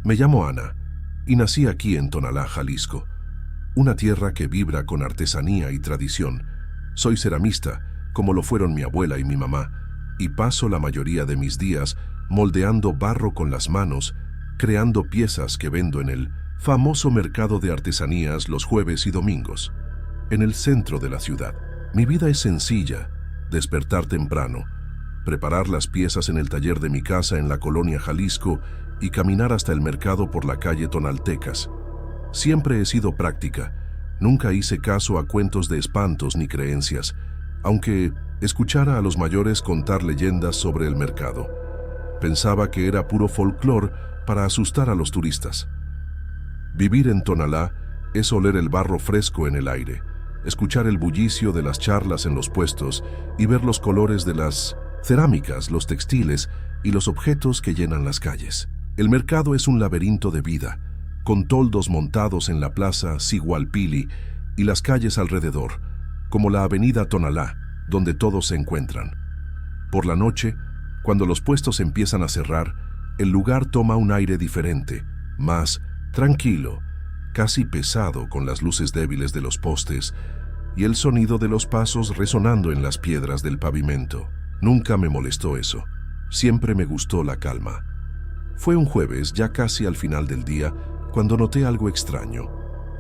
Me llamo Ana y nací aquí en Tonalá, Jalisco, una tierra que vibra con artesanía y tradición. Soy ceramista, como lo fueron mi abuela y mi mamá, y paso la mayoría de mis días moldeando barro con las manos, creando piezas que vendo en el famoso mercado de artesanías los jueves y domingos, en el centro de la ciudad. Mi vida es sencilla: despertar temprano, preparar las piezas en el taller de mi casa en la colonia Jalisco y caminar hasta el mercado por la calle Tonaltecas. Siempre he sido práctica, nunca hice caso a cuentos de espantos ni creencias, aunque escuchara a los mayores contar leyendas sobre el mercado. Pensaba que era puro folclore para asustar a los turistas. Vivir en Tonalá es oler el barro fresco en el aire, escuchar el bullicio de las charlas en los puestos y ver los colores de las cerámicas, los textiles y los objetos que llenan las calles. El mercado es un laberinto de vida, con toldos montados en la plaza Sigualpili y las calles alrededor, como la avenida Tonalá, donde todos se encuentran. Por la noche, cuando los puestos empiezan a cerrar, el lugar toma un aire diferente, más tranquilo, casi pesado, con las luces débiles de los postes y el sonido de los pasos resonando en las piedras del pavimento. Nunca me molestó eso. Siempre me gustó la calma. Fue un jueves, ya casi al final del día, cuando noté algo extraño.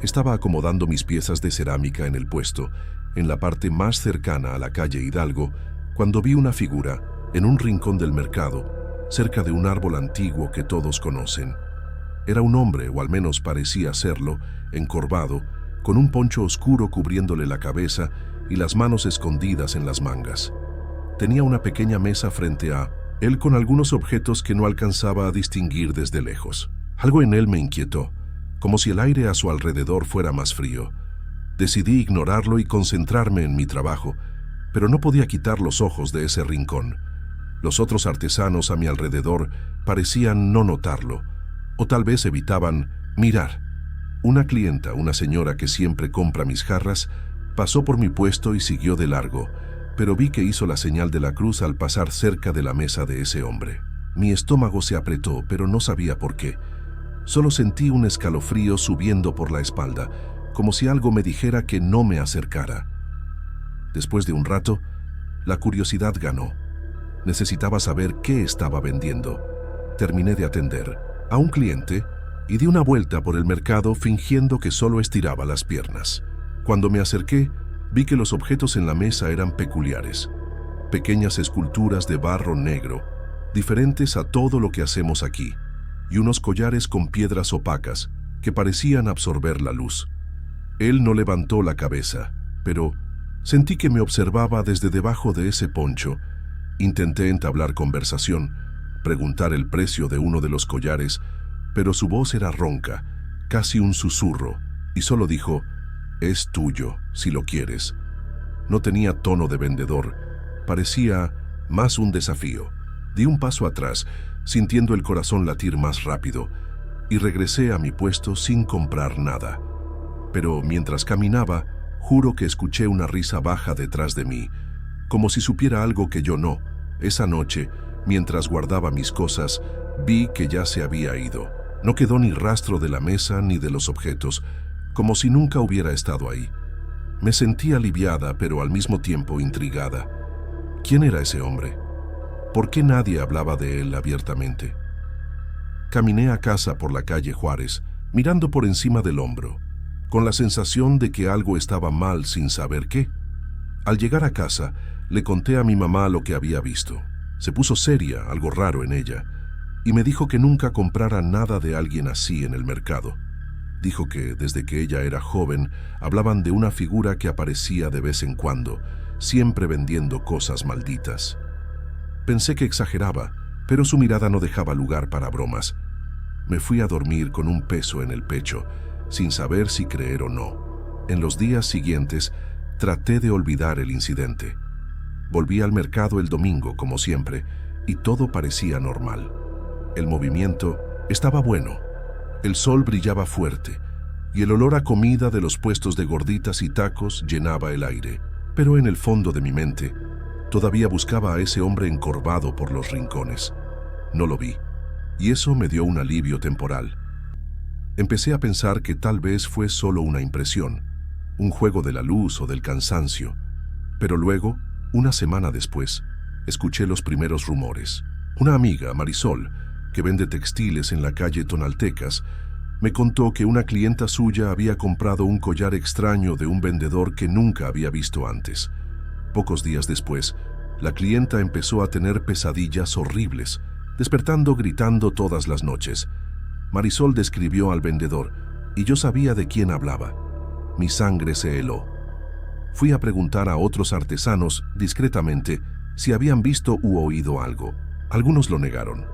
Estaba acomodando mis piezas de cerámica en el puesto, en la parte más cercana a la calle Hidalgo, cuando vi una figura en un rincón del mercado, cerca de un árbol antiguo que todos conocen. Era un hombre, o al menos parecía serlo, encorvado, con un poncho oscuro cubriéndole la cabeza y las manos escondidas en las mangas. Tenía una pequeña mesa frente a él con algunos objetos que no alcanzaba a distinguir desde lejos. Algo en él me inquietó, como si el aire a su alrededor fuera más frío. Decidí ignorarlo y concentrarme en mi trabajo, pero no podía quitar los ojos de ese rincón. Los otros artesanos a mi alrededor parecían no notarlo, o tal vez evitaban mirar. Una clienta, una señora que siempre compra mis jarras, pasó por mi puesto y siguió de largo, pero vi que hizo la señal de la cruz al pasar cerca de la mesa de ese hombre. Mi estómago se apretó, pero no sabía por qué. Solo sentí un escalofrío subiendo por la espalda, como si algo me dijera que no me acercara. Después de un rato, la curiosidad ganó. Necesitaba saber qué estaba vendiendo. Terminé de atender a un cliente y di una vuelta por el mercado fingiendo que solo estiraba las piernas. Cuando me acerqué, vi que los objetos en la mesa eran peculiares. Pequeñas esculturas de barro negro, diferentes a todo lo que hacemos aquí, y unos collares con piedras opacas que parecían absorber la luz. Él no levantó la cabeza, pero sentí que me observaba desde debajo de ese poncho. Intenté entablar conversación, preguntar el precio de uno de los collares, pero su voz era ronca, casi un susurro, y solo dijo: «Es tuyo, si lo quieres». No tenía tono de vendedor, parecía más un desafío. Di un paso atrás, sintiendo el corazón latir más rápido, y regresé a mi puesto sin comprar nada. Pero mientras caminaba, juro que escuché una risa baja detrás de mí, como si supiera algo que yo no. Esa noche, mientras guardaba mis cosas, vi que ya se había ido. No quedó ni rastro de la mesa ni de los objetos, como si nunca hubiera estado ahí. Me sentí aliviada, pero al mismo tiempo intrigada. ¿Quién era ese hombre? ¿Por qué nadie hablaba de él abiertamente? Caminé a casa por la calle Juárez, mirando por encima del hombro, con la sensación de que algo estaba mal sin saber qué. Al llegar a casa, le conté a mi mamá lo que había visto. Se puso seria, algo raro en ella, y me dijo que nunca comprara nada de alguien así en el mercado. Dijo que desde que ella era joven hablaban de una figura que aparecía de vez en cuando, siempre vendiendo cosas malditas. Pensé que exageraba, pero su mirada no dejaba lugar para bromas. Me fui a dormir con un peso en el pecho, sin saber si creer o no. En los días siguientes, traté de olvidar el incidente. Volví al mercado el domingo, como siempre, y todo parecía normal. El movimiento estaba bueno. El sol brillaba fuerte, y el olor a comida de los puestos de gorditas y tacos llenaba el aire. Pero en el fondo de mi mente, todavía buscaba a ese hombre encorvado por los rincones. No lo vi. y eso me dio un alivio temporal. Empecé a pensar que tal vez fue solo una impresión, un juego de la luz o del cansancio, pero luego, una semana después, escuché los primeros rumores. Una amiga, Marisol, que vende textiles en la calle Tonaltecas, me contó que una clienta suya había comprado un collar extraño de un vendedor que nunca había visto antes. Pocos días después, la clienta empezó a tener pesadillas horribles, despertando gritando todas las noches. Marisol describió al vendedor, y yo sabía de quién hablaba. Mi sangre se heló. Fui a preguntar a otros artesanos, discretamente, si habían visto u oído algo. Algunos lo negaron.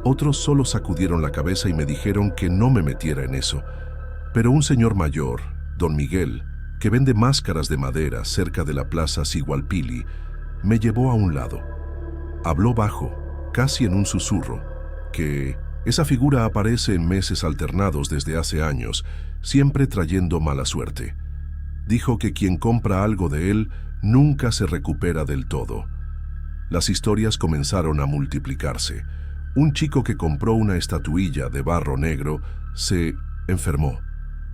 Otros solo sacudieron la cabeza y me dijeron que no me metiera en eso. Pero un señor mayor, don Miguel, que vende máscaras de madera cerca de la plaza Sigualpili, me llevó a un lado. Habló bajo, casi en un susurro, que esa figura aparece en meses alternados desde hace años, siempre trayendo mala suerte. Dijo que quien compra algo de él nunca se recupera del todo. Las historias comenzaron a multiplicarse. Un chico que compró una estatuilla de barro negro se enfermó,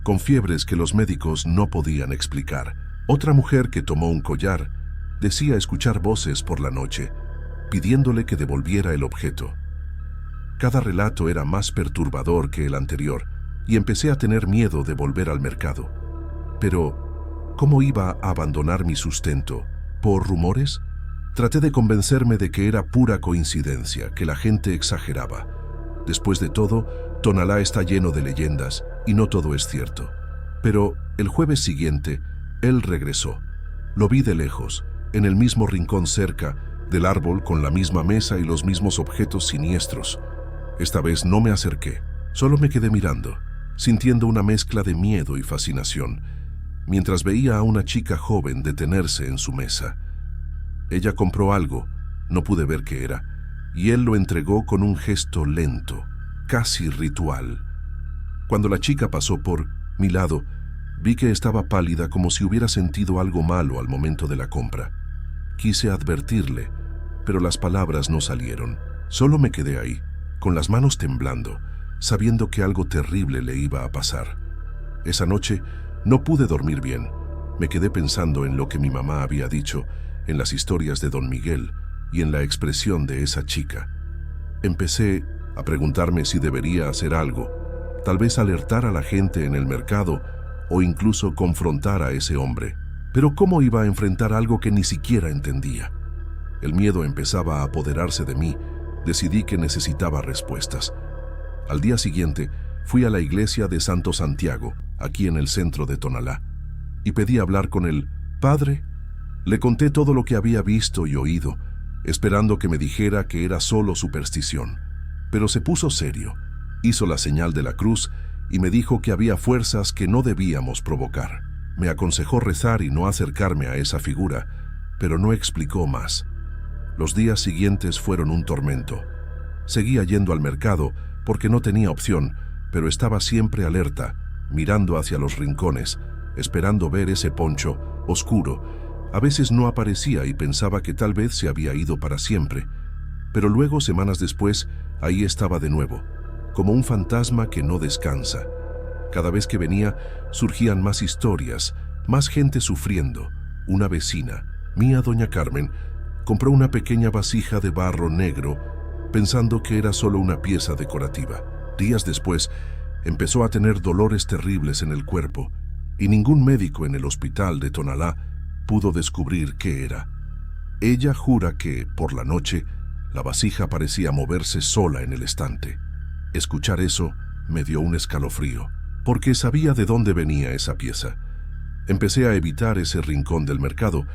con fiebres que los médicos no podían explicar. Otra mujer que tomó un collar decía escuchar voces por la noche, pidiéndole que devolviera el objeto. Cada relato era más perturbador que el anterior, y empecé a tener miedo de volver al mercado. Pero, ¿cómo iba a abandonar mi sustento? ¿Por rumores? Traté de convencerme de que era pura coincidencia, que la gente exageraba. Después de todo, Tonalá está lleno de leyendas, y no todo es cierto. Pero el jueves siguiente, él regresó. Lo vi de lejos, en el mismo rincón cerca del árbol, con la misma mesa y los mismos objetos siniestros. Esta vez no me acerqué, solo me quedé mirando, sintiendo una mezcla de miedo y fascinación, mientras veía a una chica joven detenerse en su mesa. Ella compró algo, no pude ver qué era, y él lo entregó con un gesto lento, casi ritual. Cuando la chica pasó por mi lado, vi que estaba pálida, como si hubiera sentido algo malo al momento de la compra. Quise advertirle, pero las palabras no salieron. Solo me quedé ahí, con las manos temblando, sabiendo que algo terrible le iba a pasar. Esa noche no pude dormir bien. Me quedé pensando en lo que mi mamá había dicho, en las historias de don Miguel y en la expresión de esa chica. Empecé a preguntarme si debería hacer algo, tal vez alertar a la gente en el mercado o incluso confrontar a ese hombre. Pero ¿cómo iba a enfrentar algo que ni siquiera entendía? El miedo empezaba a apoderarse de mí. Decidí que necesitaba respuestas. Al día siguiente, fui a la iglesia de Santo Santiago, aquí en el centro de Tonalá, y pedí hablar con el padre. Le conté todo lo que había visto y oído, esperando que me dijera que era solo superstición. Pero se puso serio, hizo la señal de la cruz y me dijo que había fuerzas que no debíamos provocar. Me aconsejó rezar y no acercarme a esa figura, pero no explicó más. Los días siguientes fueron un tormento. Seguía yendo al mercado porque no tenía opción, pero estaba siempre alerta, mirando hacia los rincones, esperando ver ese poncho oscuro. A veces no aparecía y pensaba que tal vez se había ido para siempre, pero luego, semanas después, ahí estaba de nuevo, como un fantasma que no descansa. Cada vez que venía, surgían más historias, más gente sufriendo. Una vecina, mía doña Carmen, compró una pequeña vasija de barro negro, pensando que era solo una pieza decorativa. Días después, empezó a tener dolores terribles en el cuerpo, y ningún médico en el hospital de Tonalá pudo descubrir qué era. Ella jura que, por la noche, la vasija parecía moverse sola en el estante. Escuchar eso me dio un escalofrío, porque sabía de dónde venía esa pieza. Empecé a evitar ese rincón del mercado,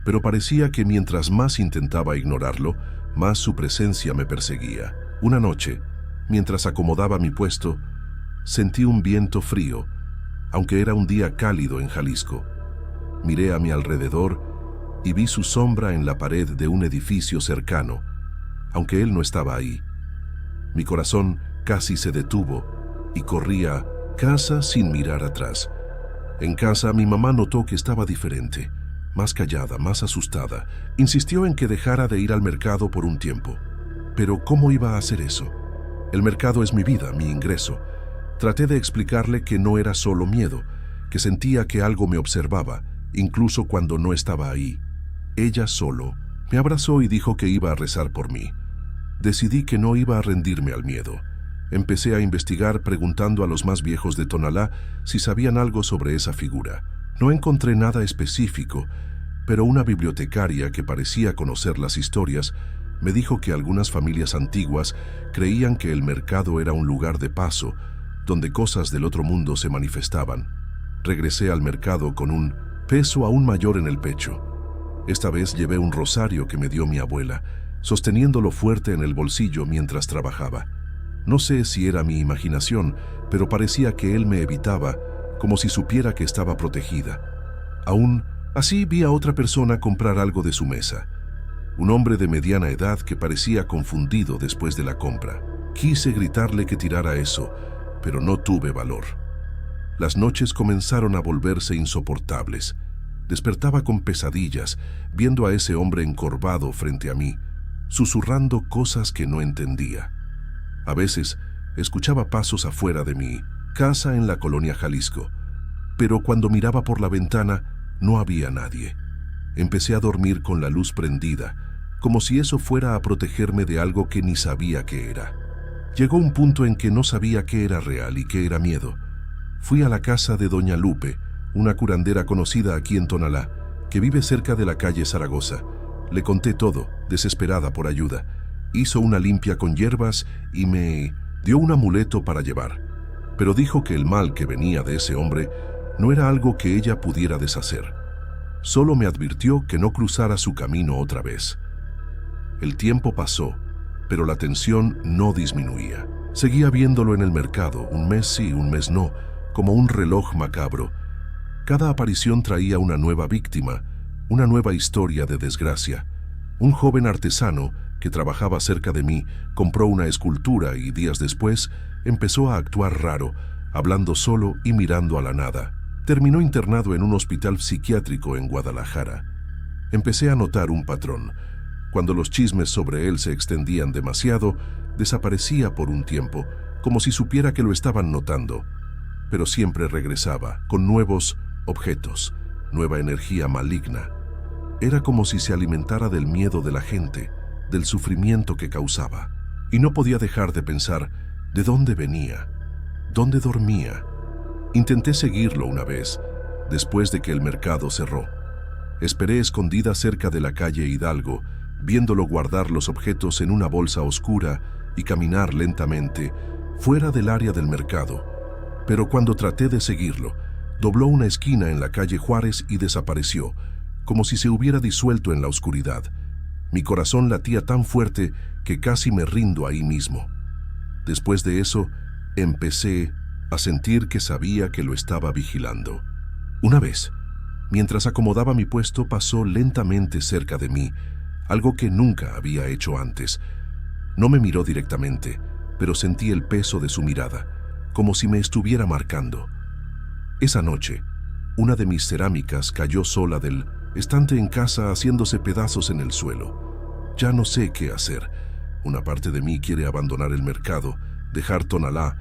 pero parecía que mientras más intentaba ignorarlo, más su presencia me perseguía. Una noche, mientras acomodaba mi puesto, sentí un viento frío, aunque era un día cálido en Jalisco. Miré a mi alrededor y vi su sombra en la pared de un edificio cercano, aunque él no estaba ahí. Mi corazón casi se detuvo y corrí a casa sin mirar atrás. En casa, mi mamá notó que estaba diferente, más callada, más asustada. Insistió en que dejara de ir al mercado por un tiempo. Pero ¿cómo iba a hacer eso? El mercado es mi vida, mi ingreso. Traté de explicarle que no era solo miedo, que sentía que algo me observaba, incluso cuando no estaba ahí. Ella solo me abrazó y dijo que iba a rezar por mí. Decidí que no iba a rendirme al miedo. Empecé a investigar preguntando a los más viejos de Tonalá si sabían algo sobre esa figura. No encontré nada específico, pero una bibliotecaria que parecía conocer las historias me dijo que algunas familias antiguas creían que el mercado era un lugar de paso, donde cosas del otro mundo se manifestaban. Regresé al mercado con un peso aún mayor en el pecho. Esta vez llevé un rosario que me dio mi abuela, sosteniéndolo fuerte en el bolsillo mientras trabajaba. No sé si era mi imaginación, pero parecía que él me evitaba, como si supiera que estaba protegida. Aún así vi a otra persona comprar algo de su mesa. Un hombre de mediana edad que parecía confundido después de la compra. Quise gritarle que tirara eso, pero no tuve valor. Las noches comenzaron a volverse insoportables. Despertaba con pesadillas, viendo a ese hombre encorvado frente a mí, susurrando cosas que no entendía. A veces escuchaba pasos afuera de mi casa en la colonia Jalisco, pero cuando miraba por la ventana no había nadie. Empecé a dormir con la luz prendida, como si eso fuera a protegerme de algo que ni sabía qué era. Llegó un punto en que no sabía qué era real y qué era miedo. Fui a la casa de doña Lupe, una curandera conocida aquí en Tonalá, que vive cerca de la calle Zaragoza. Le conté todo, desesperada por ayuda. Hizo una limpia con hierbas y me dio un amuleto para llevar. Pero dijo que el mal que venía de ese hombre no era algo que ella pudiera deshacer. Solo me advirtió que no cruzara su camino otra vez. El tiempo pasó, pero la tensión no disminuía. Seguía viéndolo en el mercado, un mes sí, un mes no, como un reloj macabro. Cada aparición traía una nueva víctima, una nueva historia de desgracia. Un joven artesano que trabajaba cerca de mí compró una escultura y días después empezó a actuar raro, hablando solo y mirando a la nada. Terminó internado en un hospital psiquiátrico en Guadalajara. Empecé a notar un patrón. Cuando los chismes sobre él se extendían demasiado, desaparecía por un tiempo, como si supiera que lo estaban notando. Pero siempre regresaba, con nuevos objetos, nueva energía maligna. Era como si se alimentara del miedo de la gente, del sufrimiento que causaba. Y no podía dejar de pensar de dónde venía, dónde dormía. Intenté seguirlo una vez, después de que el mercado cerró. Esperé escondida cerca de la calle Hidalgo, viéndolo guardar los objetos en una bolsa oscura y caminar lentamente fuera del área del mercado. Pero cuando traté de seguirlo, dobló una esquina en la calle Juárez y desapareció, como si se hubiera disuelto en la oscuridad. Mi corazón latía tan fuerte que casi me rindo ahí mismo. Después de eso, empecé a sentir que sabía que lo estaba vigilando. Una vez, mientras acomodaba mi puesto, pasó lentamente cerca de mí, algo que nunca había hecho antes. No me miró directamente, pero sentí el peso de su mirada, como si me estuviera marcando. Esa noche, una de mis cerámicas cayó sola del estante en casa, haciéndose pedazos en el suelo. Ya no sé qué hacer. Una parte de mí quiere abandonar el mercado, dejar Tonalá,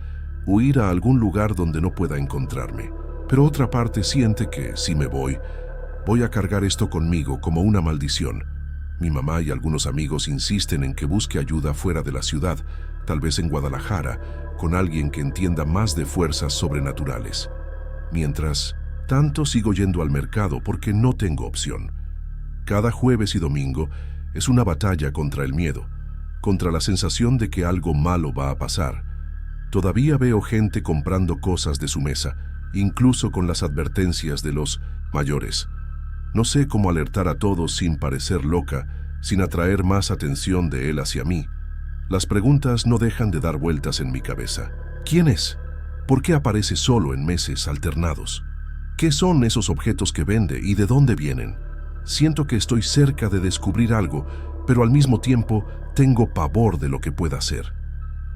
huir a algún lugar donde no pueda encontrarme. Pero otra parte siente que, si me voy a cargar esto conmigo como una maldición. Mi mamá y algunos amigos insisten en que busque ayuda fuera de la ciudad, tal vez en Guadalajara, con alguien que entienda más de fuerzas sobrenaturales. Mientras tanto, sigo yendo al mercado porque no tengo opción. Cada jueves y domingo es una batalla contra el miedo, contra la sensación de que algo malo va a pasar. Todavía veo gente comprando cosas de su mesa, incluso con las advertencias de los mayores. No sé cómo alertar a todos sin parecer loca, sin atraer más atención de él hacia mí. Las preguntas no dejan de dar vueltas en mi cabeza. ¿Quién es? ¿Por qué aparece solo en meses alternados? ¿Qué son esos objetos que vende y de dónde vienen? Siento que estoy cerca de descubrir algo, pero al mismo tiempo tengo pavor de lo que pueda ser.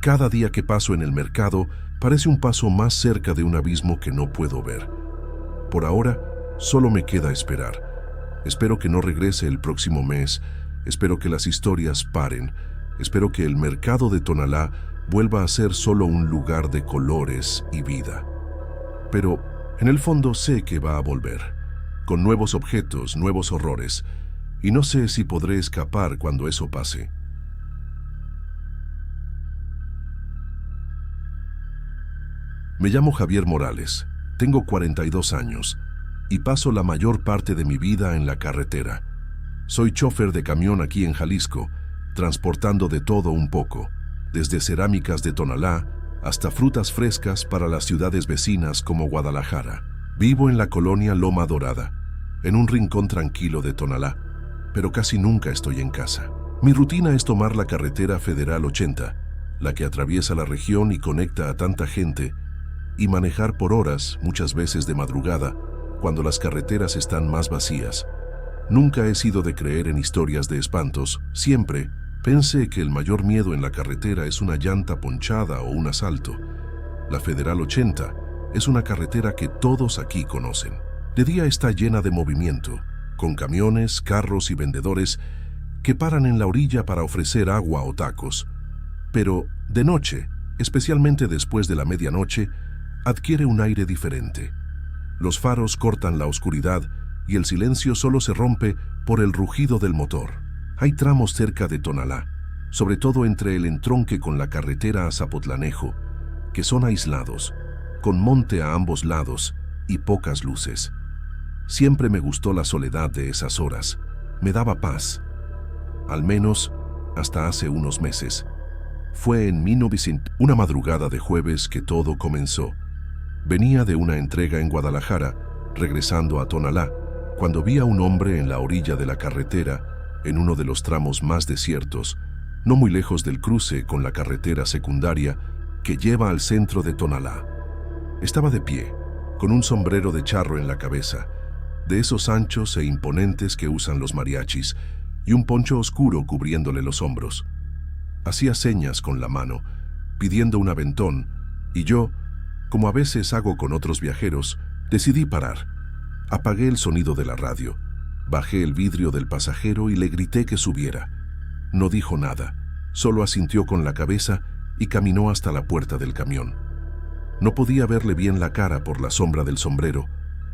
Cada día que paso en el mercado parece un paso más cerca de un abismo que no puedo ver. Por ahora, solo me queda esperar. Espero que no regrese el próximo mes. Espero que las historias paren. Espero que el mercado de Tonalá vuelva a ser solo un lugar de colores y vida. Pero en el fondo sé que va a volver, con nuevos objetos, nuevos horrores, y no sé si podré escapar cuando eso pase. Me llamo Javier Morales, tengo 42 años y paso la mayor parte de mi vida en la carretera. Soy chofer de camión aquí en Jalisco, transportando de todo un poco, desde cerámicas de Tonalá hasta frutas frescas para las ciudades vecinas como Guadalajara. Vivo en la colonia Loma Dorada, en un rincón tranquilo de Tonalá, pero casi nunca estoy en casa. Mi rutina es tomar la carretera Federal 80, la que atraviesa la región y conecta a tanta gente, y manejar por horas, muchas veces de madrugada, cuando las carreteras están más vacías. Nunca he sido de creer en historias de espantos. Siempre pensé que el mayor miedo en la carretera es una llanta ponchada o un asalto. La Federal 80 es una carretera que todos aquí conocen. De día está llena de movimiento, con camiones, carros y vendedores que paran en la orilla para ofrecer agua o tacos. Pero de noche, especialmente después de la medianoche, adquiere un aire diferente. Los faros cortan la oscuridad y el silencio solo se rompe por el rugido del motor. Hay tramos cerca de Tonalá, sobre todo entre el entronque con la carretera a Zapotlanejo, que son aislados, con monte a ambos lados y pocas luces. Siempre me gustó la soledad de esas horas. Me daba paz. Al menos hasta hace unos meses. Fue en 1900, una madrugada de jueves que todo comenzó. Venía de una entrega en Guadalajara, regresando a Tonalá, cuando vi a un hombre en la orilla de la carretera, en uno de los tramos más desiertos, no muy lejos del cruce con la carretera secundaria que lleva al centro de Tonalá. Estaba de pie, con un sombrero de charro en la cabeza, de esos anchos e imponentes que usan los mariachis, y un poncho oscuro cubriéndole los hombros. Hacía señas con la mano, pidiendo un aventón, y yo, como a veces hago con otros viajeros, decidí parar. Apagué el sonido de la radio, bajé el vidrio del pasajero y le grité que subiera. No dijo nada, solo asintió con la cabeza y caminó hasta la puerta del camión. No podía verle bien la cara por la sombra del sombrero,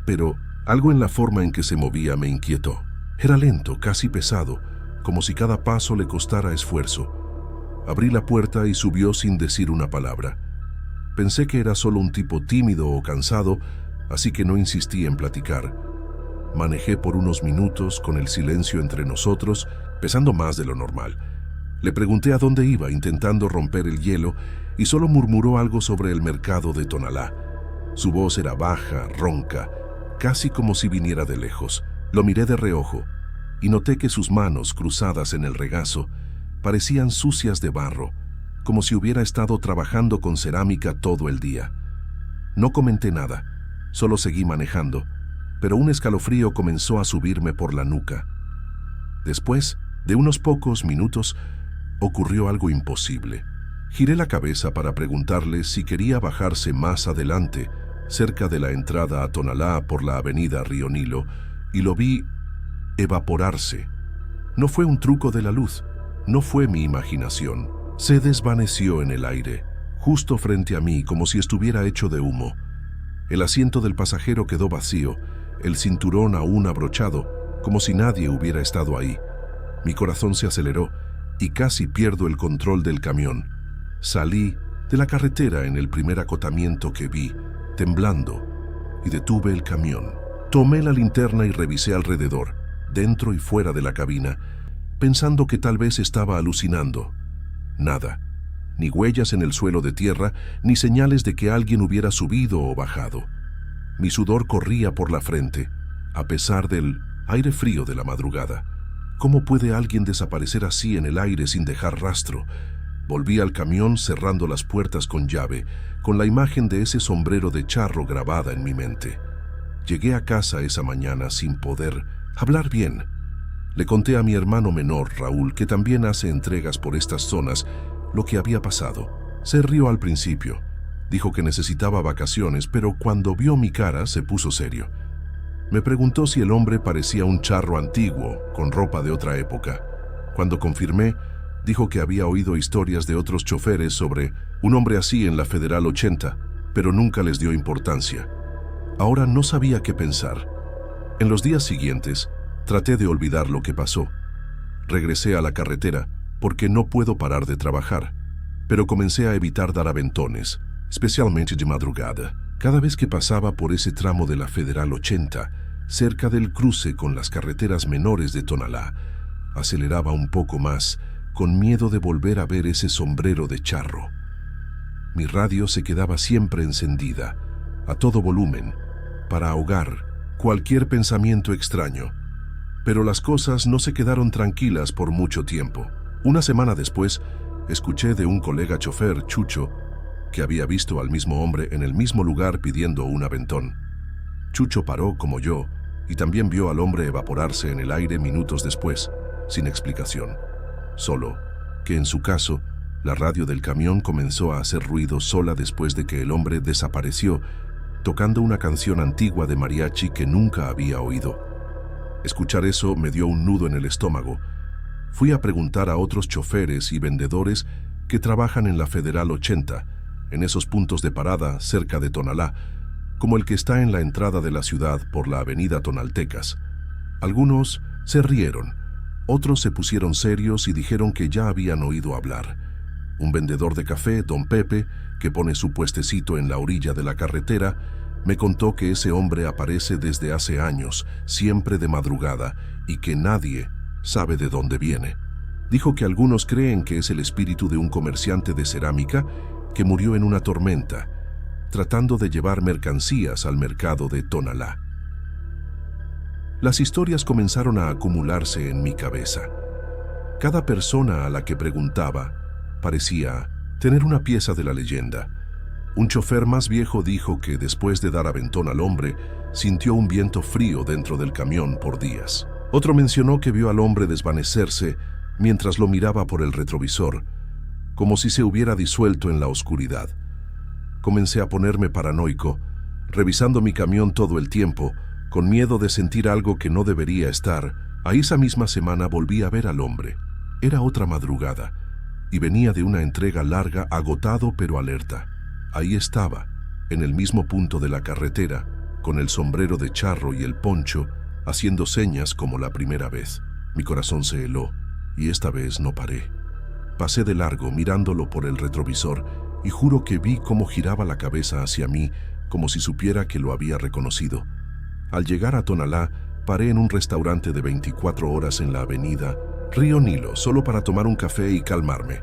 pero algo en la forma en que se movía me inquietó. Era lento, casi pesado, como si cada paso le costara esfuerzo. Abrí la puerta y subió sin decir una palabra. Pensé que era solo un tipo tímido o cansado, así que no insistí en platicar. Manejé por unos minutos con el silencio entre nosotros, pesando más de lo normal. Le pregunté a dónde iba, intentando romper el hielo, y solo murmuró algo sobre el mercado de Tonalá. Su voz era baja, ronca, casi como si viniera de lejos. Lo miré de reojo, y noté que sus manos, cruzadas en el regazo, parecían sucias de barro, como si hubiera estado trabajando con cerámica todo el día. No comenté nada, solo seguí manejando, pero un escalofrío comenzó a subirme por la nuca. Después de unos pocos minutos, ocurrió algo imposible. Giré la cabeza para preguntarle si quería bajarse más adelante, cerca de la entrada a Tonalá por la avenida Río Nilo, y lo vi evaporarse. No fue un truco de la luz, no fue mi imaginación. Se desvaneció en el aire, justo frente a mí, como si estuviera hecho de humo. El asiento del pasajero quedó vacío, el cinturón aún abrochado, como si nadie hubiera estado ahí. Mi corazón se aceleró y casi pierdo el control del camión. Salí de la carretera en el primer acotamiento que vi, temblando, y detuve el camión. Tomé la linterna y revisé alrededor, dentro y fuera de la cabina, pensando que tal vez estaba alucinando. Nada, ni huellas en el suelo de tierra, ni señales de que alguien hubiera subido o bajado. Mi sudor corría por la frente, a pesar del aire frío de la madrugada. ¿Cómo puede alguien desaparecer así en el aire sin dejar rastro? Volví al camión cerrando las puertas con llave, con la imagen de ese sombrero de charro grabada en mi mente. Llegué a casa esa mañana sin poder hablar bien. Le conté a mi hermano menor, Raúl, que también hace entregas por estas zonas, lo que había pasado. Se rió al principio. Dijo que necesitaba vacaciones, pero cuando vio mi cara se puso serio. Me preguntó si el hombre parecía un charro antiguo, con ropa de otra época. Cuando confirmé, Dijo que había oído historias de otros choferes sobre un hombre así en la Federal 80, pero nunca les dio importancia. Ahora no sabía qué pensar. En los días siguientes, traté de olvidar lo que pasó. Regresé a la carretera porque no puedo parar de trabajar, pero comencé a evitar dar aventones, especialmente de madrugada. Cada vez que pasaba por ese tramo de la Federal 80, cerca del cruce con las carreteras menores de Tonalá, aceleraba un poco más, con miedo de volver a ver ese sombrero de charro. Mi radio se quedaba siempre encendida, a todo volumen, para ahogar cualquier pensamiento extraño. Pero las cosas no se quedaron tranquilas por mucho tiempo. Una semana después, escuché de un colega chofer, Chucho, que había visto al mismo hombre en el mismo lugar pidiendo un aventón. Chucho paró como yo y también vio al hombre evaporarse en el aire minutos después, sin explicación. Solo que en su caso, la radio del camión comenzó a hacer ruido sola después de que el hombre desapareció, tocando una canción antigua de mariachi que nunca había oído. Escuchar eso me dio un nudo en el estómago. Fui a preguntar a otros choferes y vendedores que trabajan en la Federal 80, en esos puntos de parada cerca de Tonalá, como el que está en la entrada de la ciudad por la avenida Tonaltecas. Algunos se rieron, otros se pusieron serios y dijeron que ya habían oído hablar. Un vendedor de café, don Pepe, que pone su puestecito en la orilla de la carretera, me contó que ese hombre aparece desde hace años, siempre de madrugada, y que nadie sabe de dónde viene. Dijo que algunos creen que es el espíritu de un comerciante de cerámica que murió en una tormenta, tratando de llevar mercancías al mercado de Tonalá. Las historias comenzaron a acumularse en mi cabeza. Cada persona a la que preguntaba parecía tener una pieza de la leyenda. Un chofer más viejo dijo que después de dar aventón al hombre, sintió un viento frío dentro del camión por días. Otro mencionó que vio al hombre desvanecerse mientras lo miraba por el retrovisor, como si se hubiera disuelto en la oscuridad. Comencé a ponerme paranoico, revisando mi camión todo el tiempo, con miedo de sentir algo que no debería estar. A esa misma semana volví a ver al hombre. Era otra madrugada, y venía de una entrega larga, agotado pero alerta. Ahí estaba, en el mismo punto de la carretera, con el sombrero de charro y el poncho, haciendo señas como la primera vez. Mi corazón se heló, y esta vez no paré. Pasé de largo mirándolo por el retrovisor, y juro que vi cómo giraba la cabeza hacia mí, como si supiera que lo había reconocido. Al llegar a Tonalá, paré en un restaurante de 24 horas en la avenida Río Nilo, solo para tomar un café y calmarme.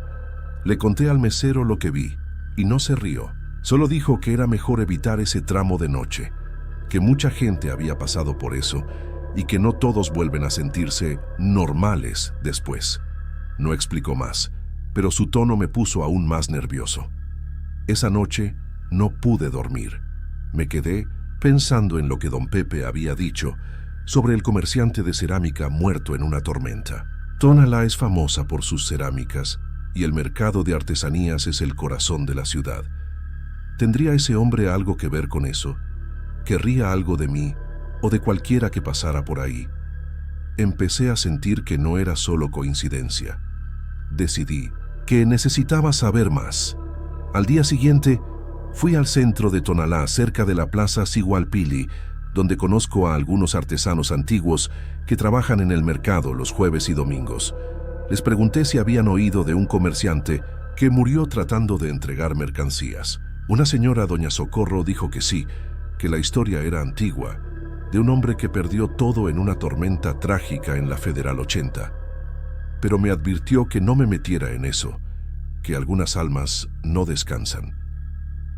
Le conté al mesero lo que vi, y no se rió. Solo dijo que era mejor evitar ese tramo de noche, que mucha gente había pasado por eso, y que no todos vuelven a sentirse normales después. No explicó más, pero su tono me puso aún más nervioso. Esa noche no pude dormir. Me quedé pensando en lo que don Pepe había dicho sobre el comerciante de cerámica muerto en una tormenta. Tonalá es famosa por sus cerámicas y el mercado de artesanías es el corazón de la ciudad. ¿Tendría ese hombre algo que ver con eso? ¿Querría algo de mí o de cualquiera que pasara por ahí? Empecé a sentir que no era solo coincidencia. Decidí que necesitaba saber más. Al día siguiente, fui al centro de Tonalá, cerca de la Plaza Sigualpili, donde conozco a algunos artesanos antiguos que trabajan en el mercado los jueves y domingos. Les pregunté si habían oído de un comerciante que murió tratando de entregar mercancías. Una señora, doña Socorro, dijo que sí, que la historia era antigua, de un hombre que perdió todo en una tormenta trágica en la Federal 80. Pero me advirtió que no me metiera en eso, que algunas almas no descansan.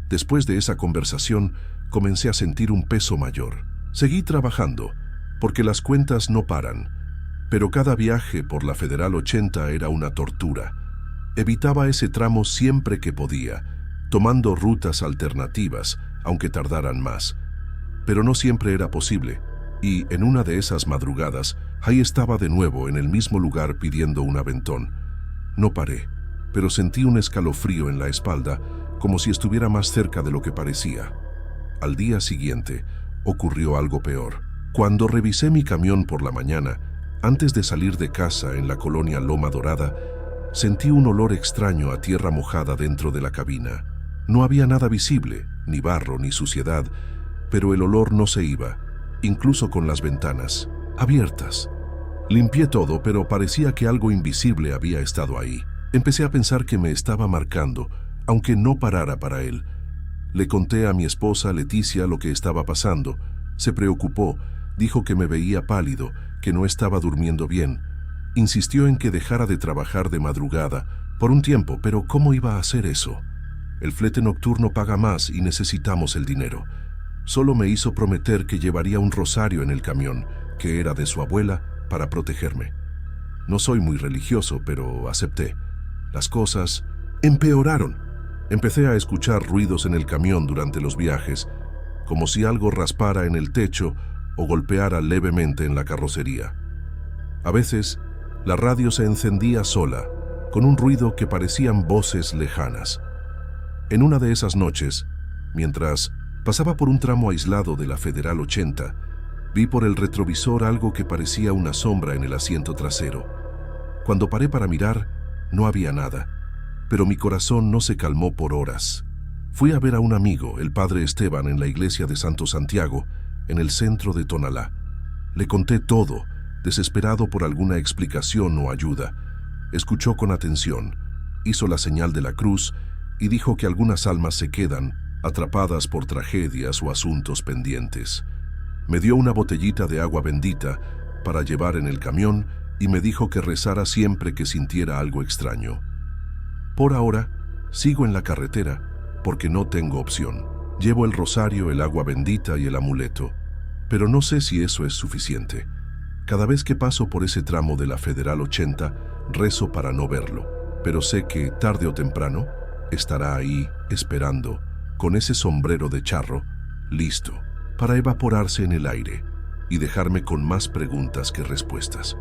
Después de esa conversación, comencé a sentir un peso mayor. Seguí trabajando, porque las cuentas no paran, pero cada viaje por la Federal 80 era una tortura. Evitaba ese tramo siempre que podía, tomando rutas alternativas, aunque tardaran más. Pero no siempre era posible, y en una de esas madrugadas, ahí estaba de nuevo en el mismo lugar pidiendo un aventón. No paré, pero sentí un escalofrío en la espalda, como si estuviera más cerca de lo que parecía. Al día siguiente, ocurrió algo peor. Cuando revisé mi camión por la mañana, antes de salir de casa en la colonia Loma Dorada, Sentí un olor extraño a tierra mojada dentro de la cabina. No había nada visible, ni barro ni suciedad, pero el olor no se iba, incluso con las ventanas abiertas. Limpié todo, pero parecía que algo invisible había estado ahí. Empecé a pensar que me estaba marcando, aunque no parara para él. Le conté a mi esposa Leticia lo que estaba pasando. Se preocupó, dijo que me veía pálido, que no estaba durmiendo bien. Insistió en que dejara de trabajar de madrugada por un tiempo, pero ¿cómo iba a hacer eso? El flete nocturno paga más y necesitamos el dinero. Solo me hizo prometer que llevaría un rosario en el camión, que era de su abuela, para protegerme. No soy muy religioso, pero acepté. Las cosas empeoraron. Empecé a escuchar ruidos en el camión durante los viajes, como si algo raspara en el techo o golpeara levemente en la carrocería. A veces, la radio se encendía sola, con un ruido que parecían voces lejanas. En una de esas noches, mientras pasaba por un tramo aislado de la Federal 80, vi por el retrovisor algo que parecía una sombra en el asiento trasero. Cuando paré para mirar, no había nada, pero mi corazón no se calmó por horas. Fui a ver a un amigo, el padre Esteban, en la iglesia de Santo Santiago, en el centro de Tonalá. Le conté todo, desesperado por alguna explicación o ayuda. Escuchó con atención, hizo la señal de la cruz y dijo que algunas almas se quedan atrapadas por tragedias o asuntos pendientes. Me dio una botellita de agua bendita para llevar en el camión y me dijo que rezara siempre que sintiera algo extraño. Por ahora, sigo en la carretera porque no tengo opción. Llevo el rosario, el agua bendita y el amuleto, pero no sé si eso es suficiente. Cada vez que paso por ese tramo de la Federal 80, rezo para no verlo, pero sé que tarde o temprano estará ahí esperando, con ese sombrero de charro, listo, para evaporarse en el aire y dejarme con más preguntas que respuestas.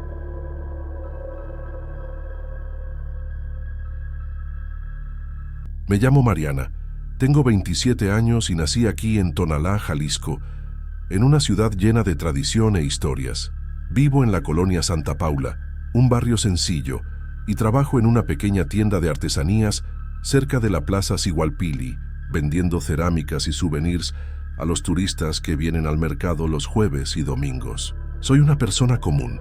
Me llamo Mariana, tengo 27 años y nací aquí en Tonalá, Jalisco, en una ciudad llena de tradición e historias. Vivo en la colonia Santa Paula, un barrio sencillo, y trabajo en una pequeña tienda de artesanías cerca de la Plaza Sigualpili, vendiendo cerámicas y souvenirs a los turistas que vienen al mercado los jueves y domingos. Soy una persona común.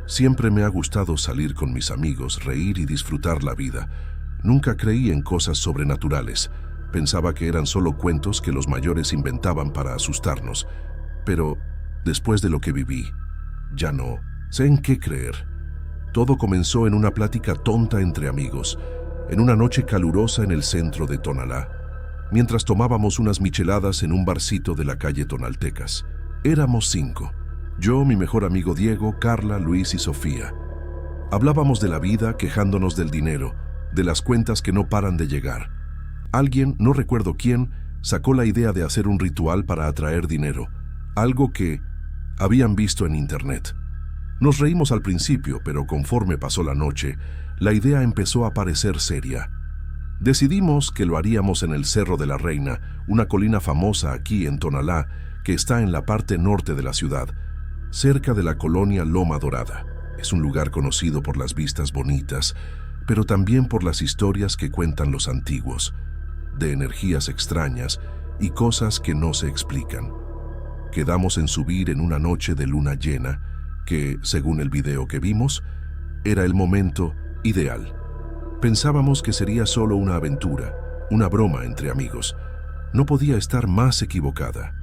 Siempre me ha gustado salir con mis amigos, reír y disfrutar la vida. Nunca creí en cosas sobrenaturales. Pensaba que eran solo cuentos que los mayores inventaban para asustarnos. Pero, después de lo que viví, ya no sé en qué creer. Todo comenzó en una plática tonta entre amigos, en una noche calurosa en el centro de Tonalá, mientras tomábamos unas micheladas en un barcito de la calle Tonaltecas. Éramos 5. Yo, mi mejor amigo Diego, Carla, Luis y Sofía. Hablábamos de la vida, quejándonos del dinero, de las cuentas que no paran de llegar. Alguien, no recuerdo quién, sacó la idea de hacer un ritual para atraer dinero, algo que habían visto en internet. Nos reímos al principio, pero conforme pasó la noche, la idea empezó a parecer seria. Decidimos que lo haríamos en el Cerro de la Reina, una colina famosa aquí en Tonalá, que está en la parte norte de la ciudad, cerca de la colonia Loma Dorada. Es un lugar conocido por las vistas bonitas, pero también por las historias que cuentan los antiguos, de energías extrañas y cosas que no se explican. Quedamos en subir en una noche de luna llena, que, según el video que vimos, era el momento ideal. Pensábamos que sería solo una aventura, una broma entre amigos. No podía estar más equivocada.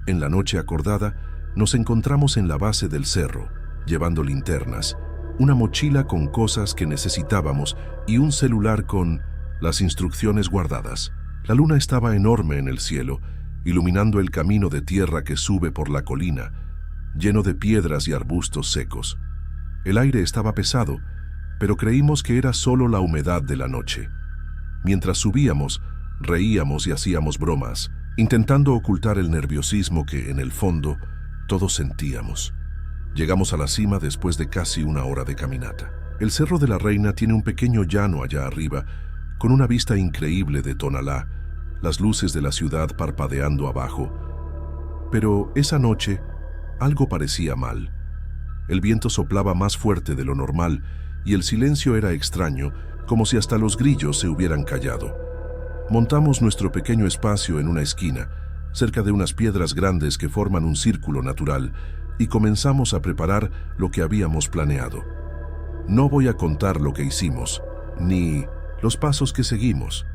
En la noche acordada, nos encontramos en la base del cerro, llevando linternas, una mochila con cosas que necesitábamos y un celular con las instrucciones guardadas. La luna estaba enorme en el cielo, iluminando el camino de tierra que sube por la colina, lleno de piedras y arbustos secos. El aire estaba pesado, pero creímos que era solo la humedad de la noche. Mientras subíamos, reíamos y hacíamos bromas, intentando ocultar el nerviosismo que, en el fondo, todos sentíamos. Llegamos a la cima después de casi una hora de caminata. El Cerro de la Reina tiene un pequeño llano allá arriba, con una vista increíble de Tonalá, las luces de la ciudad parpadeando abajo. Pero esa noche, algo parecía mal. El viento soplaba más fuerte de lo normal y el silencio era extraño, como si hasta los grillos se hubieran callado. Montamos nuestro pequeño espacio en una esquina, cerca de unas piedras grandes que forman un círculo natural, y comenzamos a preparar lo que habíamos planeado. No voy a contar lo que hicimos, ni los pasos que seguimos.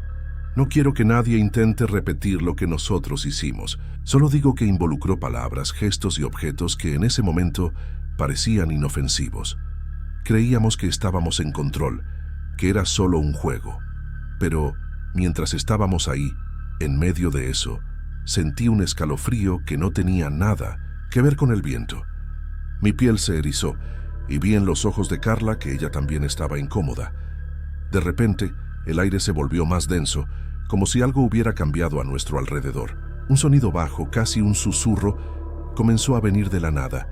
No quiero que nadie intente repetir lo que nosotros hicimos. Solo digo que involucró palabras, gestos y objetos que en ese momento parecían inofensivos. Creíamos que estábamos en control, que era solo un juego. Pero mientras estábamos ahí, en medio de eso, sentí un escalofrío que no tenía nada que ver con el viento. Mi piel se erizó y vi en los ojos de Carla que ella también estaba incómoda. De repente, el aire se volvió más denso, como si algo hubiera cambiado a nuestro alrededor. Un sonido bajo, casi un susurro, comenzó a venir de la nada,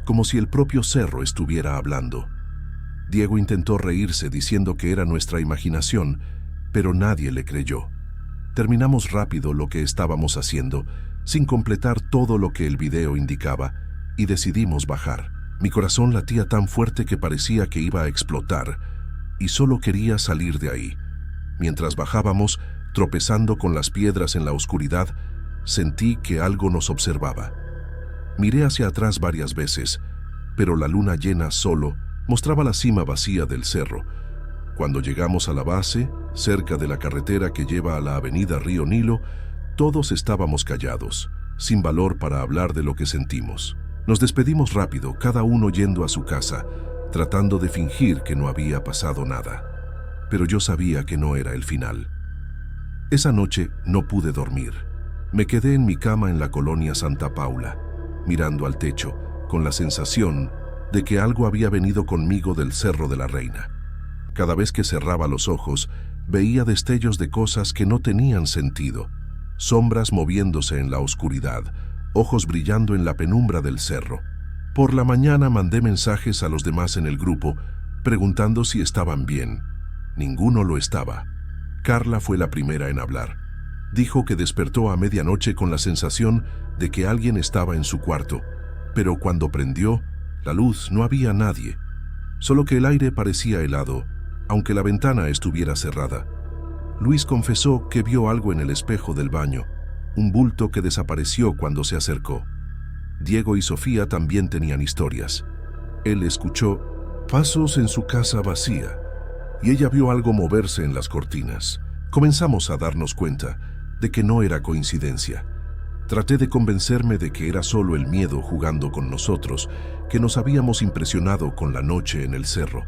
como si el propio cerro estuviera hablando. Diego intentó reírse diciendo que era nuestra imaginación, pero nadie le creyó. Terminamos rápido lo que estábamos haciendo, sin completar todo lo que el video indicaba, y decidimos bajar. Mi corazón latía tan fuerte que parecía que iba a explotar, y solo quería salir de ahí. Mientras bajábamos, tropezando con las piedras en la oscuridad, sentí que algo nos observaba. Miré hacia atrás varias veces, pero la luna llena solo mostraba la cima vacía del cerro. Cuando llegamos a la base, cerca de la carretera que lleva a la avenida Río Nilo, todos estábamos callados, sin valor para hablar de lo que sentimos. Nos despedimos rápido, cada uno yendo a su casa, tratando de fingir que no había pasado nada. Pero yo sabía que no era el final. Esa noche no pude dormir. Me quedé en mi cama en la colonia Santa Paula, mirando al techo, con la sensación de que algo había venido conmigo del Cerro de la Reina. Cada vez que cerraba los ojos, veía destellos de cosas que no tenían sentido, sombras moviéndose en la oscuridad, ojos brillando en la penumbra del cerro. Por la mañana mandé mensajes a los demás en el grupo, preguntando si estaban bien. Ninguno lo estaba. Carla fue la primera en hablar. Dijo que despertó a medianoche con la sensación de que alguien estaba en su cuarto, pero cuando prendió la luz no había nadie, solo que el aire parecía helado, aunque la ventana estuviera cerrada. Luis confesó que vio algo en el espejo del baño, un bulto que desapareció cuando se acercó. Diego y Sofía también tenían historias. Él escuchó pasos en su casa vacía y ella vio algo moverse en las cortinas. Comenzamos a darnos cuenta de que no era coincidencia. Traté de convencerme de que era solo el miedo jugando con nosotros, que nos habíamos impresionado con la noche en el cerro.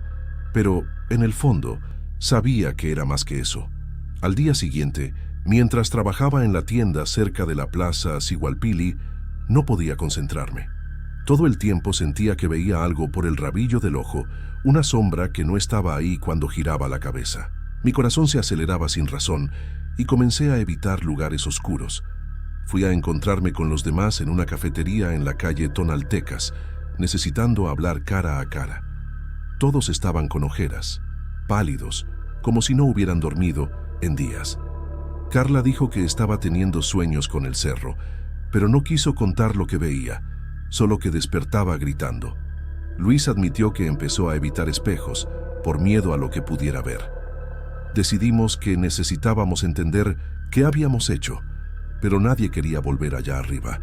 Pero, en el fondo, sabía que era más que eso. Al día siguiente, mientras trabajaba en la tienda cerca de la plaza Sigualpili, no podía concentrarme. Todo el tiempo sentía que veía algo por el rabillo del ojo, una sombra que no estaba ahí cuando giraba la cabeza. Mi corazón se aceleraba sin razón y comencé a evitar lugares oscuros. Fui a encontrarme con los demás en una cafetería en la calle Tonaltecas, necesitando hablar cara a cara. Todos estaban con ojeras, pálidos, como si no hubieran dormido en días. Carla dijo que estaba teniendo sueños con el cerro, pero no quiso contar lo que veía, solo que despertaba gritando. Luis admitió que empezó a evitar espejos, por miedo a lo que pudiera ver. Decidimos que necesitábamos entender qué habíamos hecho, pero nadie quería volver allá arriba.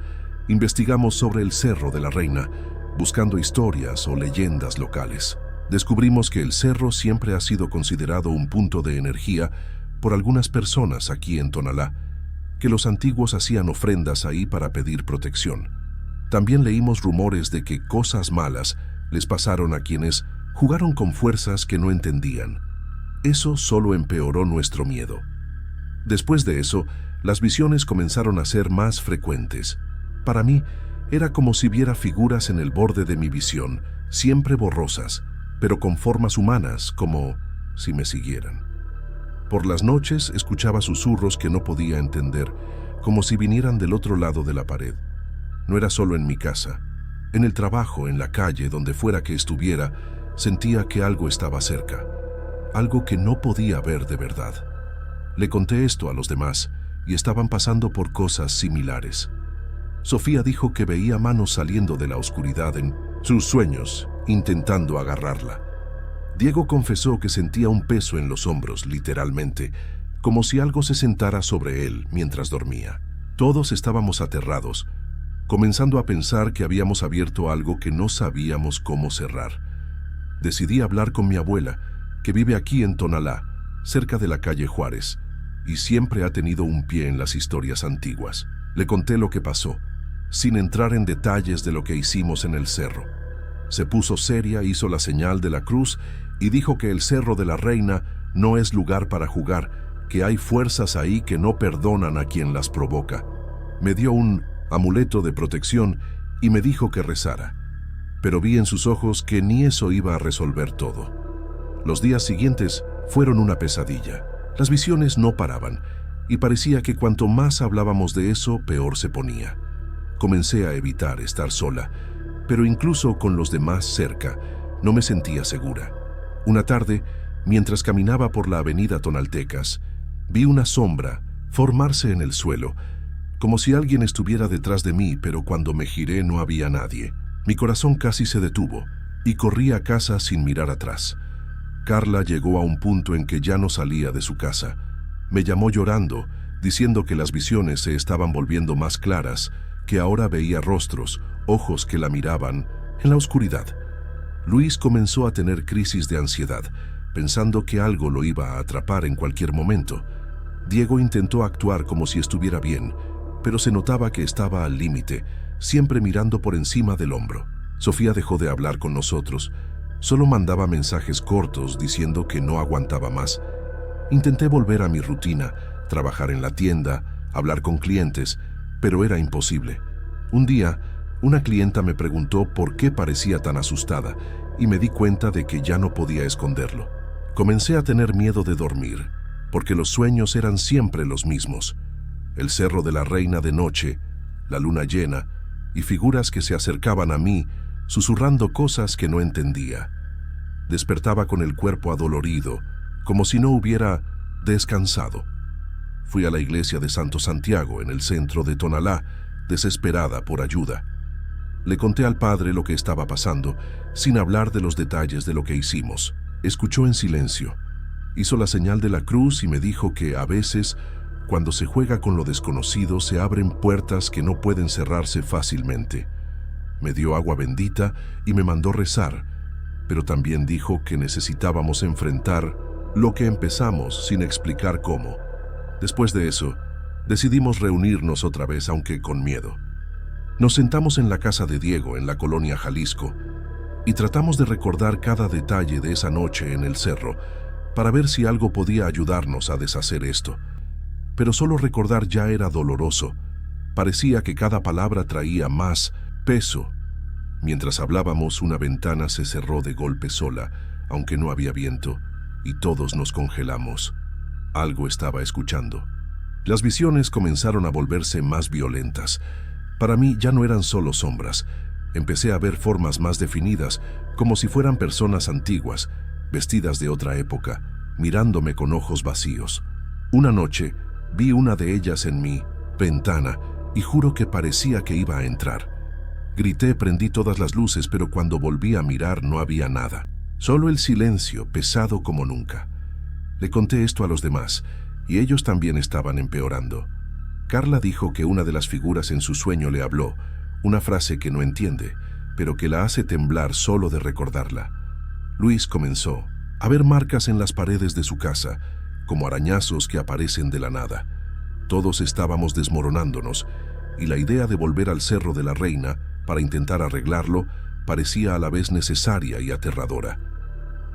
Investigamos sobre el Cerro de la Reina, buscando historias o leyendas locales. Descubrimos que el cerro siempre ha sido considerado un punto de energía por algunas personas aquí en Tonalá, que los antiguos hacían ofrendas ahí para pedir protección. También leímos rumores de que cosas malas les pasaron a quienes jugaron con fuerzas que no entendían. Eso solo empeoró nuestro miedo. Después de eso, las visiones comenzaron a ser más frecuentes. Para mí, era como si viera figuras en el borde de mi visión, siempre borrosas, pero con formas humanas, como si me siguieran. Por las noches escuchaba susurros que no podía entender, como si vinieran del otro lado de la pared. No era solo en mi casa. En el trabajo, en la calle, donde fuera que estuviera, sentía que algo estaba cerca. Algo que no podía ver de verdad. Le conté esto a los demás y estaban pasando por cosas similares. Sofía dijo que veía manos saliendo de la oscuridad en sus sueños, intentando agarrarla. Diego confesó que sentía un peso en los hombros, literalmente, como si algo se sentara sobre él mientras dormía. Todos estábamos aterrados, comenzando a pensar que habíamos abierto algo que no sabíamos cómo cerrar. Decidí hablar con mi abuela, que vive aquí en Tonalá, cerca de la calle Juárez, y siempre ha tenido un pie en las historias antiguas. Le conté lo que pasó, sin entrar en detalles de lo que hicimos en el cerro. Se puso seria, hizo la señal de la cruz y dijo que el Cerro de la Reina no es lugar para jugar, que hay fuerzas ahí que no perdonan a quien las provoca. Me dio un amuleto de protección y me dijo que rezara, pero vi en sus ojos que ni eso iba a resolver todo. Los días siguientes fueron una pesadilla. Las visiones no paraban y parecía que cuanto más hablábamos de eso, peor se ponía. Comencé a evitar estar sola, pero incluso con los demás cerca, no me sentía segura. Una tarde, mientras caminaba por la avenida Tonaltecas, vi una sombra formarse en el suelo, como si alguien estuviera detrás de mí, pero cuando me giré no había nadie. Mi corazón casi se detuvo y corrí a casa sin mirar atrás. Carla llegó a un punto en que ya no salía de su casa. Me llamó llorando, diciendo que las visiones se estaban volviendo más claras, que ahora veía rostros, ojos que la miraban en la oscuridad. Luis comenzó a tener crisis de ansiedad, pensando que algo lo iba a atrapar en cualquier momento. Diego intentó actuar como si estuviera bien, pero se notaba que estaba al límite, siempre mirando por encima del hombro. Sofía dejó de hablar con nosotros, solo mandaba mensajes cortos diciendo que no aguantaba más. Intenté volver a mi rutina, trabajar en la tienda, hablar con clientes, pero era imposible. Un día, una clienta me preguntó por qué parecía tan asustada y me di cuenta de que ya no podía esconderlo. Comencé a tener miedo de dormir, porque los sueños eran siempre los mismos. El Cerro de la Reina de noche, la luna llena y figuras que se acercaban a mí, susurrando cosas que no entendía. Despertaba con el cuerpo adolorido, como si no hubiera descansado. Fui a la iglesia de Santo Santiago, en el centro de Tonalá, desesperada por ayuda. Le conté al padre lo que estaba pasando, sin hablar de los detalles de lo que hicimos. Escuchó en silencio. Hizo la señal de la cruz y me dijo que a veces, cuando se juega con lo desconocido, se abren puertas que no pueden cerrarse fácilmente. Me dio agua bendita y me mandó rezar, pero también dijo que necesitábamos enfrentar lo que empezamos sin explicar cómo. Después de eso, decidimos reunirnos otra vez, aunque con miedo. Nos sentamos en la casa de Diego, en la colonia Jalisco, y tratamos de recordar cada detalle de esa noche en el cerro para ver si algo podía ayudarnos a deshacer esto. Pero solo recordar ya era doloroso. Parecía que cada palabra traía más peso. Mientras hablábamos, una ventana se cerró de golpe sola, aunque no había viento, y todos nos congelamos. Algo estaba escuchando. Las visiones comenzaron a volverse más violentas. Para mí ya no eran solo sombras. Empecé a ver formas más definidas, como si fueran personas antiguas, vestidas de otra época, mirándome con ojos vacíos. Una noche, vi una de ellas en mi ventana y juro que parecía que iba a entrar. Grité, prendí todas las luces, pero cuando volví a mirar no había nada. Solo el silencio, pesado como nunca. Le conté esto a los demás, y ellos también estaban empeorando. Carla dijo que una de las figuras en su sueño le habló, una frase que no entiende, pero que la hace temblar solo de recordarla. Luis comenzó a ver marcas en las paredes de su casa, como arañazos que aparecen de la nada. Todos estábamos desmoronándonos, y la idea de volver al Cerro de la Reina para intentar arreglarlo parecía a la vez necesaria y aterradora.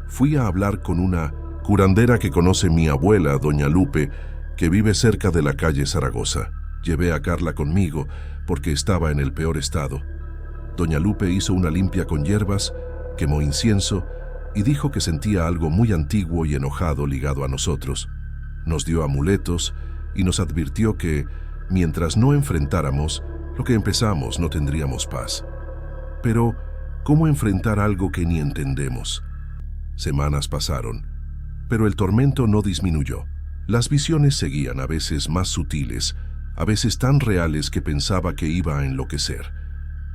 Fui a hablar con una curandera que conoce mi abuela, doña Lupe, que vive cerca de la calle Zaragoza. Llevé a Carla conmigo porque estaba en el peor estado. Doña Lupe hizo una limpia con hierbas, quemó incienso y dijo que sentía algo muy antiguo y enojado ligado a nosotros. Nos dio amuletos y nos advirtió que, mientras no enfrentáramos lo que empezamos, no tendríamos paz. Pero, ¿cómo enfrentar algo que ni entendemos? Semanas pasaron, pero el tormento no disminuyó. Las visiones seguían, a veces más sutiles, a veces tan reales que pensaba que iba a enloquecer.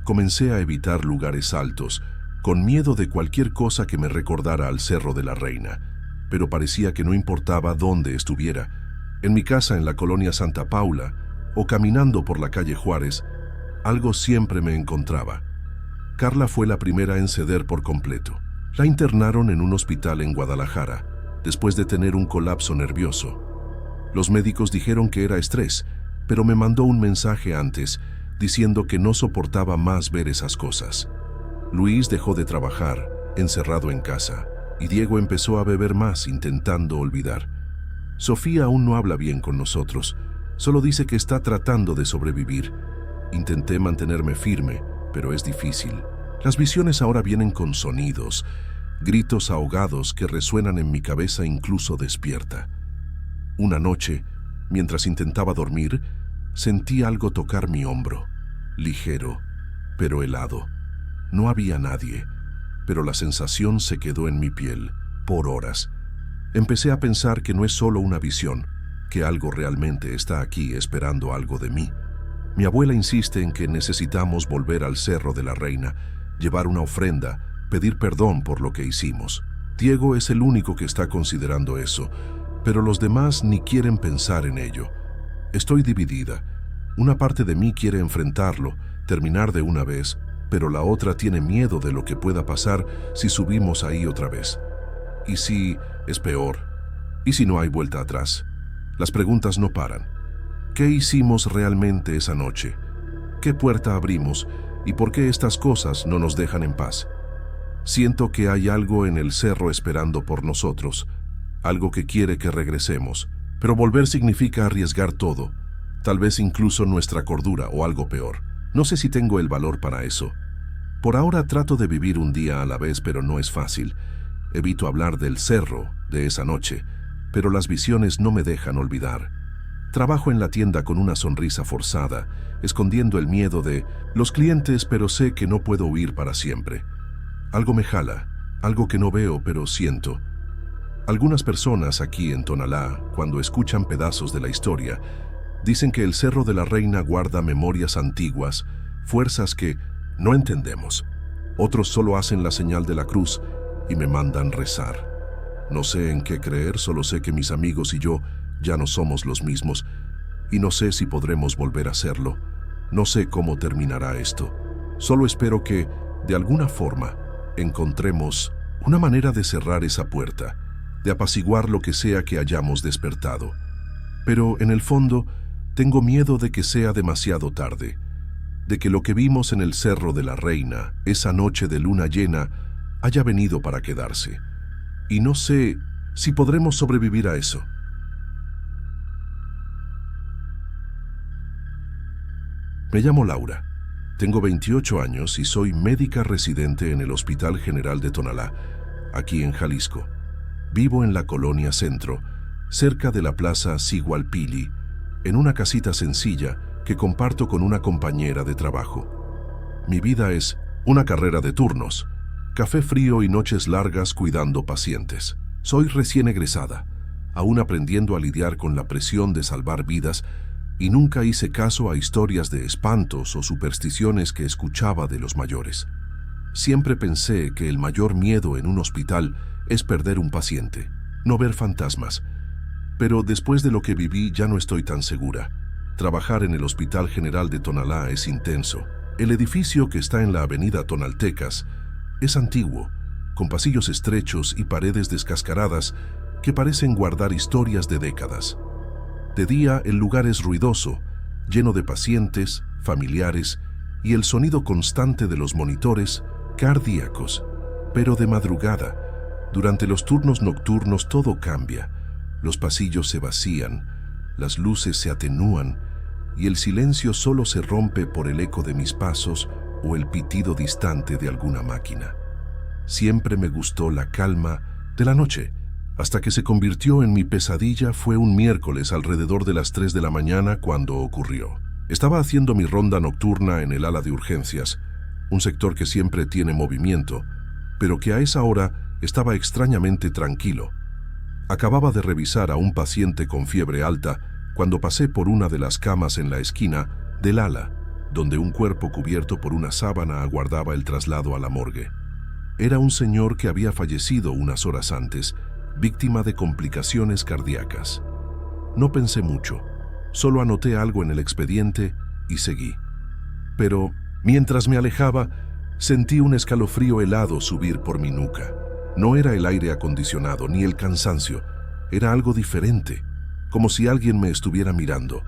Comencé a evitar lugares altos, con miedo de cualquier cosa que me recordara al Cerro de la Reina, pero parecía que no importaba dónde estuviera, en mi casa en la colonia Santa Paula o caminando por la calle Juárez, algo siempre me encontraba. Carla fue la primera en ceder por completo. La internaron en un hospital en Guadalajara, después de tener un colapso nervioso. Los médicos dijeron que era estrés, pero me mandó un mensaje antes, diciendo que no soportaba más ver esas cosas. Luis dejó de trabajar, encerrado en casa, y Diego empezó a beber más, intentando olvidar. Sofía aún no habla bien con nosotros, solo dice que está tratando de sobrevivir. Intenté mantenerme firme, pero es difícil. Las visiones ahora vienen con sonidos, gritos ahogados que resuenan en mi cabeza incluso despierta. Una noche, mientras intentaba dormir, sentí algo tocar mi hombro, ligero, pero helado. No había nadie, pero la sensación se quedó en mi piel por horas. Empecé a pensar que no es solo una visión, que algo realmente está aquí esperando algo de mí. Mi abuela insiste en que necesitamos volver al Cerro de la Reina, llevar una ofrenda, pedir perdón por lo que hicimos. Diego es el único que está considerando eso, pero los demás ni quieren pensar en ello. Estoy dividida. Una parte de mí quiere enfrentarlo, terminar de una vez, pero la otra tiene miedo de lo que pueda pasar si subimos ahí otra vez. ¿Y si es peor? ¿Y si no hay vuelta atrás? Las preguntas no paran. ¿Qué hicimos realmente esa noche? ¿Qué puerta abrimos? ¿Y por qué estas cosas no nos dejan en paz? Siento que hay algo en el cerro esperando por nosotros, algo que quiere que regresemos, pero volver significa arriesgar todo, tal vez incluso nuestra cordura o algo peor. No sé si tengo el valor para eso. Por ahora trato de vivir un día a la vez, pero no es fácil. Evito hablar del cerro, de esa noche, pero las visiones no me dejan olvidar. Trabajo en la tienda con una sonrisa forzada, escondiendo el miedo de los clientes, pero sé que no puedo huir para siempre. Algo me jala, algo que no veo, pero siento. Algunas personas aquí en Tonalá, cuando escuchan pedazos de la historia, dicen que el Cerro de la Reina guarda memorias antiguas, fuerzas que no entendemos. Otros solo hacen la señal de la cruz y me mandan rezar. No sé en qué creer, solo sé que mis amigos y yo ya no somos los mismos, y no sé si podremos volver a hacerlo. No sé cómo terminará esto. Solo espero que, de alguna forma, encontremos una manera de cerrar esa puerta, de apaciguar lo que sea que hayamos despertado. Pero, en el fondo, tengo miedo de que sea demasiado tarde, de que lo que vimos en el Cerro de la Reina, esa noche de luna llena, haya venido para quedarse. Y no sé si podremos sobrevivir a eso. Me llamo Laura. Tengo 28 años y soy médica residente en el Hospital General de Tonalá, aquí en Jalisco. Vivo en la Colonia Centro, cerca de la Plaza Sigualpili, en una casita sencilla que comparto con una compañera de trabajo. Mi vida es una carrera de turnos, café frío y noches largas cuidando pacientes. Soy recién egresada, aún aprendiendo a lidiar con la presión de salvar vidas, y nunca hice caso a historias de espantos o supersticiones que escuchaba de los mayores. Siempre pensé que el mayor miedo en un hospital es perder un paciente, no ver fantasmas. Pero después de lo que viví ya no estoy tan segura. Trabajar en el Hospital General de Tonalá es intenso. El edificio, que está en la avenida Tonaltecas, es antiguo, con pasillos estrechos y paredes descascaradas que parecen guardar historias de décadas. De día el lugar es ruidoso, lleno de pacientes, familiares y el sonido constante de los monitores cardíacos. Pero de madrugada, durante los turnos nocturnos, todo cambia. Los pasillos se vacían, las luces se atenúan y el silencio solo se rompe por el eco de mis pasos o el pitido distante de alguna máquina. Siempre me gustó la calma de la noche, hasta que se convirtió en mi pesadilla. Fue un miércoles alrededor de las 3 de la mañana cuando ocurrió. Estaba haciendo mi ronda nocturna en el ala de urgencias, un sector que siempre tiene movimiento, pero que a esa hora estaba extrañamente tranquilo. Acababa de revisar a un paciente con fiebre alta cuando pasé por una de las camas en la esquina del ala, donde un cuerpo cubierto por una sábana aguardaba el traslado a la morgue. Era un señor que había fallecido unas horas antes, víctima de complicaciones cardíacas. No pensé mucho, solo anoté algo en el expediente y seguí. Pero, mientras me alejaba, sentí un escalofrío helado subir por mi nuca. No era el aire acondicionado ni el cansancio, era algo diferente, como si alguien me estuviera mirando.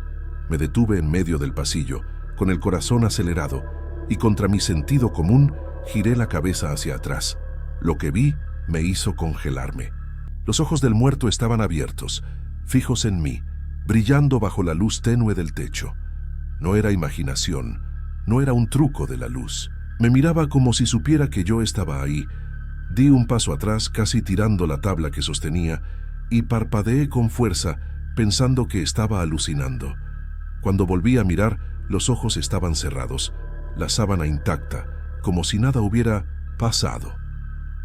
Me detuve en medio del pasillo, con el corazón acelerado, y contra mi sentido común, giré la cabeza hacia atrás. Lo que vi me hizo congelarme. Los ojos del muerto estaban abiertos, fijos en mí, brillando bajo la luz tenue del techo. No era imaginación, no era un truco de la luz. Me miraba como si supiera que yo estaba ahí. Di un paso atrás, casi tirando la tabla que sostenía, y parpadeé con fuerza, pensando que estaba alucinando. Cuando volví a mirar, los ojos estaban cerrados, la sábana intacta, como si nada hubiera pasado.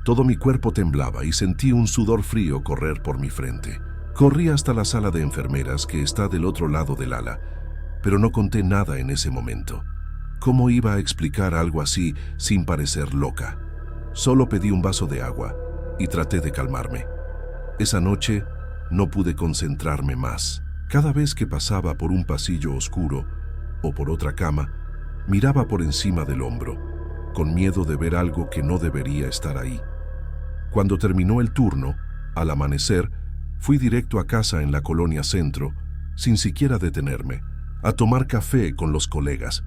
Todo mi cuerpo temblaba y sentí un sudor frío correr por mi frente. Corrí hasta la sala de enfermeras que está del otro lado del ala, pero no conté nada en ese momento. ¿Cómo iba a explicar algo así sin parecer loca? Solo pedí un vaso de agua y traté de calmarme. Esa noche no pude concentrarme más. Cada vez que pasaba por un pasillo oscuro o por otra cama, miraba por encima del hombro, con miedo de ver algo que no debería estar ahí. Cuando terminó el turno, al amanecer, fui directo a casa en la Colonia Centro, sin siquiera detenerme, a tomar café con los colegas.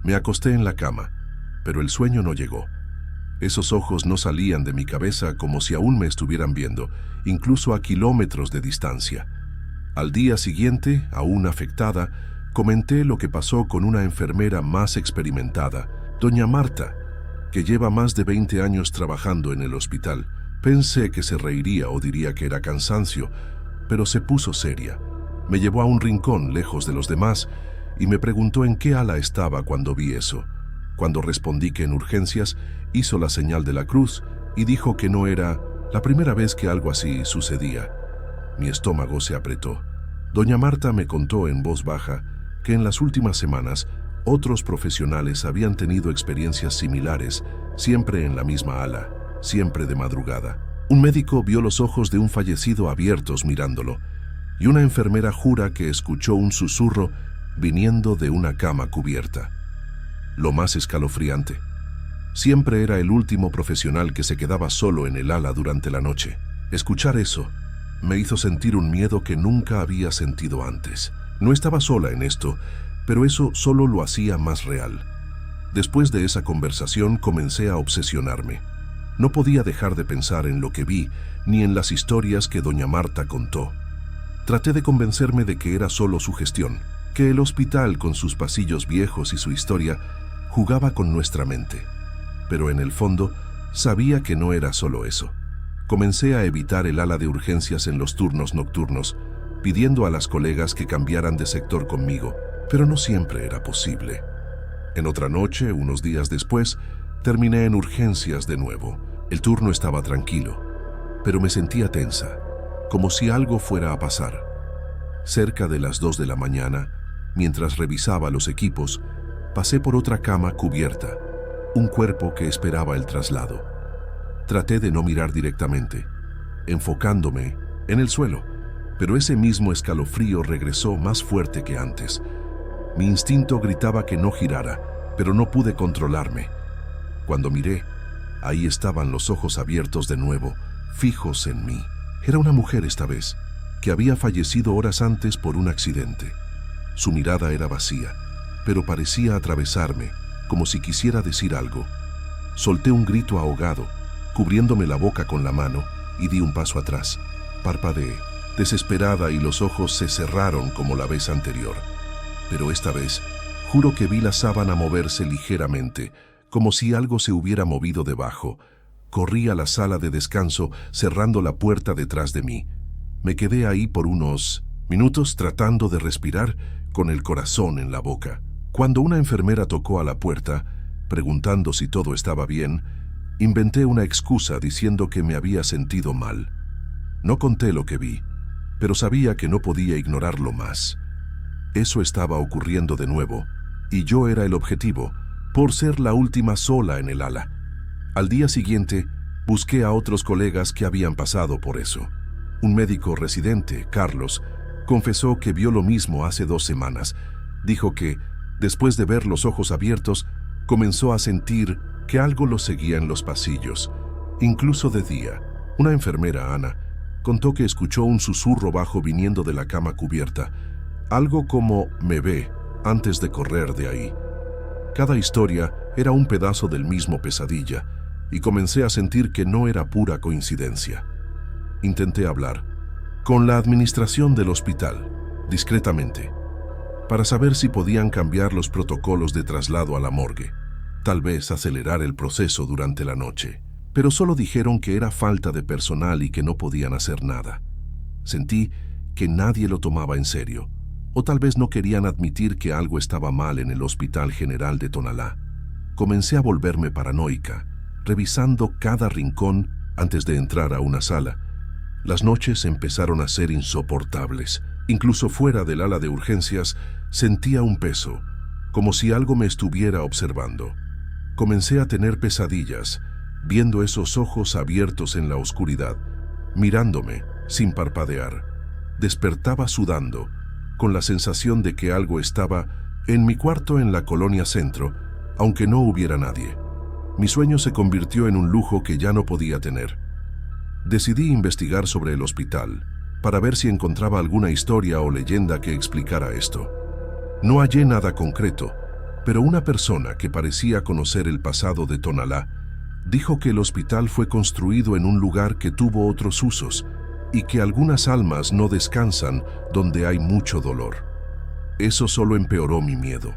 Me acosté en la cama, pero el sueño no llegó. Esos ojos no salían de mi cabeza como si aún me estuvieran viendo, incluso a kilómetros de distancia. Al día siguiente, aún afectada, comenté lo que pasó con una enfermera más experimentada, doña Marta, que lleva más de 20 años trabajando en el hospital. Pensé que se reiría o diría que era cansancio, pero se puso seria. Me llevó a un rincón lejos de los demás y me preguntó en qué ala estaba cuando vi eso. Cuando respondí que en urgencias, hizo la señal de la cruz y dijo que no era la primera vez que algo así sucedía. Mi estómago se apretó. Doña Marta me contó en voz baja que en las últimas semanas otros profesionales habían tenido experiencias similares, siempre en la misma ala, siempre de madrugada. Un médico vio los ojos de un fallecido abiertos mirándolo, y una enfermera jura que escuchó un susurro viniendo de una cama cubierta. Lo más escalofriante, siempre era el último profesional que se quedaba solo en el ala durante la noche. Escuchar eso me hizo sentir un miedo que nunca había sentido antes. No estaba sola en esto, pero eso solo lo hacía más real. Después de esa conversación comencé a obsesionarme. No podía dejar de pensar en lo que vi, ni en las historias que doña Marta contó. Traté de convencerme de que era solo su gestión, que el hospital con sus pasillos viejos y su historia jugaba con nuestra mente. Pero en el fondo, sabía que no era solo eso. Comencé a evitar el ala de urgencias en los turnos nocturnos, pidiendo a las colegas que cambiaran de sector conmigo, pero no siempre era posible. En otra noche, unos días después, terminé en urgencias de nuevo. El turno estaba tranquilo, pero me sentía tensa, como si algo fuera a pasar. Cerca de las 2 de la mañana, mientras revisaba los equipos, pasé por otra cama cubierta, un cuerpo que esperaba el traslado. Traté de no mirar directamente, enfocándome en el suelo, pero ese mismo escalofrío regresó más fuerte que antes. Mi instinto gritaba que no girara, pero no pude controlarme. Cuando miré, ahí estaban los ojos abiertos de nuevo, fijos en mí. Era una mujer esta vez, que había fallecido horas antes por un accidente. Su mirada era vacía, pero parecía atravesarme, como si quisiera decir algo. Solté un grito ahogado, cubriéndome la boca con la mano, y di un paso atrás. Parpadeé, desesperada, y los ojos se cerraron como la vez anterior. Pero esta vez, juro que vi la sábana moverse ligeramente, como si algo se hubiera movido debajo. Corrí a la sala de descanso, cerrando la puerta detrás de mí. Me quedé ahí por unos minutos tratando de respirar, con el corazón en la boca. Cuando una enfermera tocó a la puerta, preguntando si todo estaba bien, inventé una excusa diciendo que me había sentido mal. No conté lo que vi, pero sabía que no podía ignorarlo más. Eso estaba ocurriendo de nuevo, y yo era el objetivo, por ser la última sola en el ala. Al día siguiente, Busqué a otros colegas que habían pasado por eso. Un médico residente, Carlos, confesó que vio lo mismo hace 2 semanas. Dijo que, después de ver los ojos abiertos, comenzó a sentir que algo lo seguía en los pasillos, incluso de día. Una enfermera, Ana, contó que escuchó un susurro bajo viniendo de la cama cubierta, algo como «me ve» antes de correr de ahí. Cada historia era un pedazo del mismo pesadilla, y comencé a sentir que no era pura coincidencia. Intenté hablar con la administración del hospital, discretamente, para saber si podían cambiar los protocolos de traslado a la morgue, tal vez acelerar el proceso durante la noche. Pero solo dijeron que era falta de personal y que no podían hacer nada. Sentí que nadie lo tomaba en serio, o tal vez no querían admitir que algo estaba mal en el Hospital General de Tonalá. Comencé a volverme paranoica, revisando cada rincón antes de entrar a una sala. Las noches empezaron a ser insoportables. Incluso fuera del ala de urgencias, sentía un peso, como si algo me estuviera observando. Comencé a tener pesadillas, viendo esos ojos abiertos en la oscuridad, mirándome sin parpadear. Despertaba sudando, con la sensación de que algo estaba en mi cuarto en la Colonia Centro, aunque no hubiera nadie. Mi sueño se convirtió en un lujo que ya no podía tener. Decidí investigar sobre el hospital, para ver si encontraba alguna historia o leyenda que explicara esto. No hallé nada concreto, pero una persona que parecía conocer el pasado de Tonalá dijo que el hospital fue construido en un lugar que tuvo otros usos y que algunas almas no descansan donde hay mucho dolor. Eso solo empeoró mi miedo.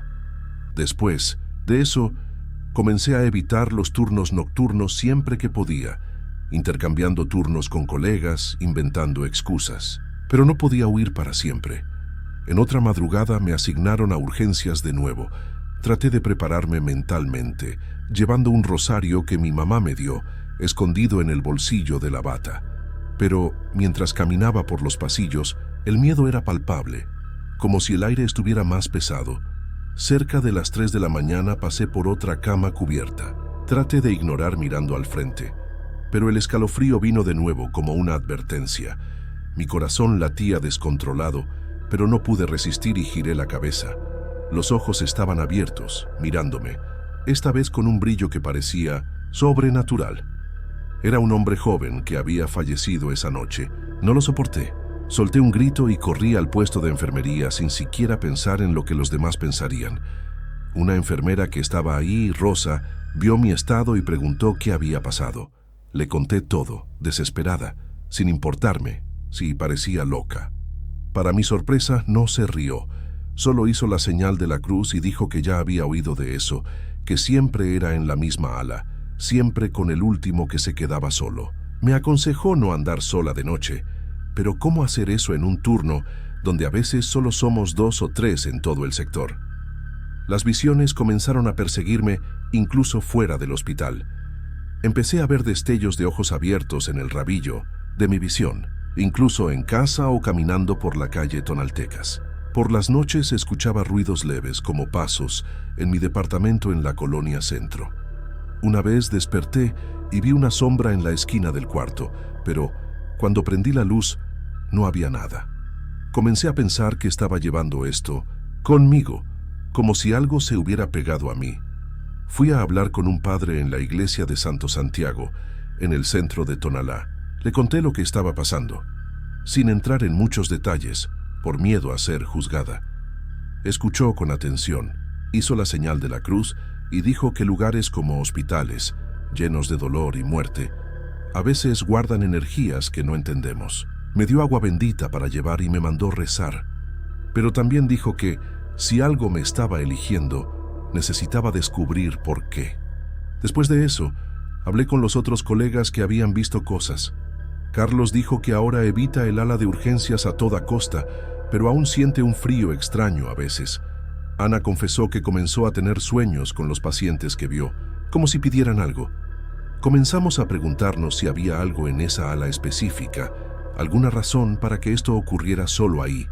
Después de eso, comencé a evitar los turnos nocturnos siempre que podía, intercambiando turnos con colegas, inventando excusas. Pero no podía huir para siempre. En otra madrugada me asignaron a urgencias de nuevo. Traté de prepararme mentalmente, llevando un rosario que mi mamá me dio, escondido en el bolsillo de la bata. Pero mientras caminaba por los pasillos, el miedo era palpable, como si el aire estuviera más pesado. Cerca de las 3 de la mañana pasé por otra cama cubierta. Traté de ignorar mirando al frente, pero el escalofrío vino de nuevo como una advertencia. Mi corazón latía descontrolado, pero no pude resistir y giré la cabeza. Los ojos estaban abiertos, mirándome, esta vez con un brillo que parecía sobrenatural. Era un hombre joven que había fallecido esa noche. No lo soporté. Solté un grito y corrí al puesto de enfermería sin siquiera pensar en lo que los demás pensarían. Una enfermera que estaba ahí, Rosa, vio mi estado y preguntó qué había pasado. Le conté todo, desesperada, sin importarme si parecía loca. Para mi sorpresa, no se rió. Solo hizo la señal de la cruz y dijo que ya había oído de eso, que siempre era en la misma ala, siempre con el último que se quedaba solo. Me aconsejó no andar sola de noche, pero ¿cómo hacer eso en un turno donde a veces solo somos 2 o 3 en todo el sector? Las visiones comenzaron a perseguirme incluso fuera del hospital. Empecé a ver destellos de ojos abiertos en el rabillo de mi visión, incluso en casa o caminando por la calle Tonaltecas. Por las noches escuchaba ruidos leves como pasos en mi departamento en la Colonia Centro. Una vez desperté y vi una sombra en la esquina del cuarto, pero cuando prendí la luz no había nada. Comencé a pensar que estaba llevando esto conmigo, como si algo se hubiera pegado a mí. Fui a hablar con un padre en la iglesia de Santo Santiago, en el centro de Tonalá. Le conté lo que estaba pasando, sin entrar en muchos detalles, por miedo a ser juzgada. Escuchó con atención, hizo la señal de la cruz y dijo que lugares como hospitales, llenos de dolor y muerte, a veces guardan energías que no entendemos. Me dio agua bendita para llevar y me mandó rezar. Pero también dijo que, si algo me estaba eligiendo, necesitaba descubrir por qué. Después de eso, hablé con los otros colegas que habían visto cosas. Carlos dijo que ahora evita el ala de urgencias a toda costa, pero aún siente un frío extraño a veces. Ana confesó que comenzó a tener sueños con los pacientes que vio, como si pidieran algo. Comenzamos a preguntarnos si había algo en esa ala específica, alguna razón para que esto ocurriera solo ahí,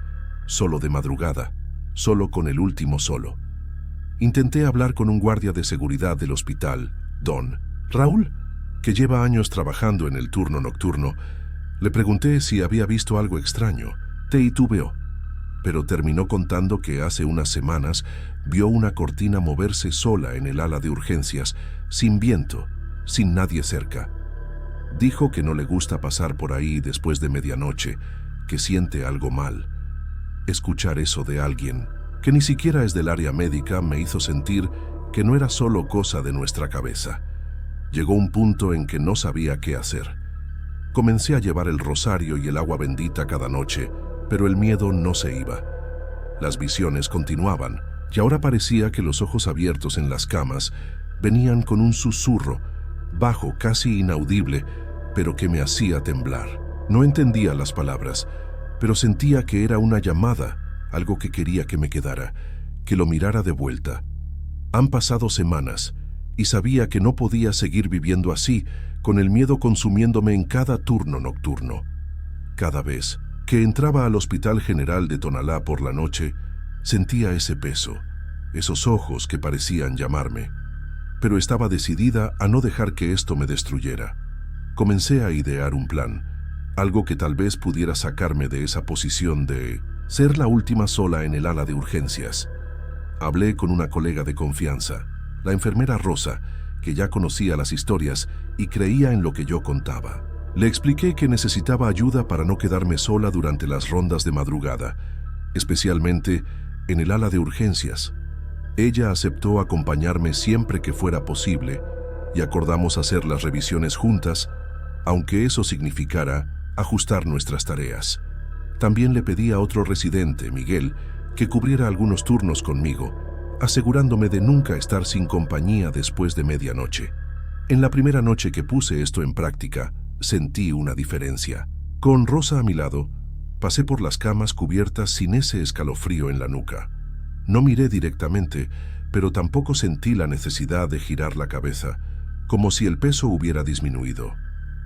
solo de madrugada, solo con el último solo. Intenté hablar con un guardia de seguridad del hospital, Don Raúl, que lleva años trabajando en el turno nocturno, le pregunté si había visto algo extraño. Titubeó, pero terminó contando que hace unas semanas vio una cortina moverse sola en el ala de urgencias, sin viento, sin nadie cerca. Dijo que no le gusta pasar por ahí después de medianoche, que siente algo mal. Escuchar eso de alguien que ni siquiera es del área médica me hizo sentir que no era solo cosa de nuestra cabeza. Llegó un punto en que no sabía qué hacer. Comencé a llevar el rosario y el agua bendita cada noche, pero el miedo no se iba. Las visiones continuaban, y ahora parecía que los ojos abiertos en las camas venían con un susurro, bajo, casi inaudible, pero que me hacía temblar. No entendía las palabras, pero sentía que era una llamada, algo que quería que me quedara, que lo mirara de vuelta. Han pasado semanas, y sabía que no podía seguir viviendo así, con el miedo consumiéndome en cada turno nocturno. Cada vez que entraba al Hospital General de Tonalá por la noche, sentía ese peso, esos ojos que parecían llamarme. Pero estaba decidida a no dejar que esto me destruyera. Comencé a idear un plan, algo que tal vez pudiera sacarme de esa posición de ser la última sola en el ala de urgencias. Hablé con una colega de confianza, la enfermera Rosa, que ya conocía las historias y creía en lo que yo contaba. Le expliqué que necesitaba ayuda para no quedarme sola durante las rondas de madrugada, especialmente en el ala de urgencias. Ella aceptó acompañarme siempre que fuera posible y acordamos hacer las revisiones juntas, aunque eso significara ajustar nuestras tareas. También le pedí a otro residente, Miguel, que cubriera algunos turnos conmigo, asegurándome de nunca estar sin compañía después de medianoche. En la primera noche que puse esto en práctica, sentí una diferencia. Con Rosa a mi lado, pasé por las camas cubiertas sin ese escalofrío en la nuca. No miré directamente, pero tampoco sentí la necesidad de girar la cabeza, como si el peso hubiera disminuido.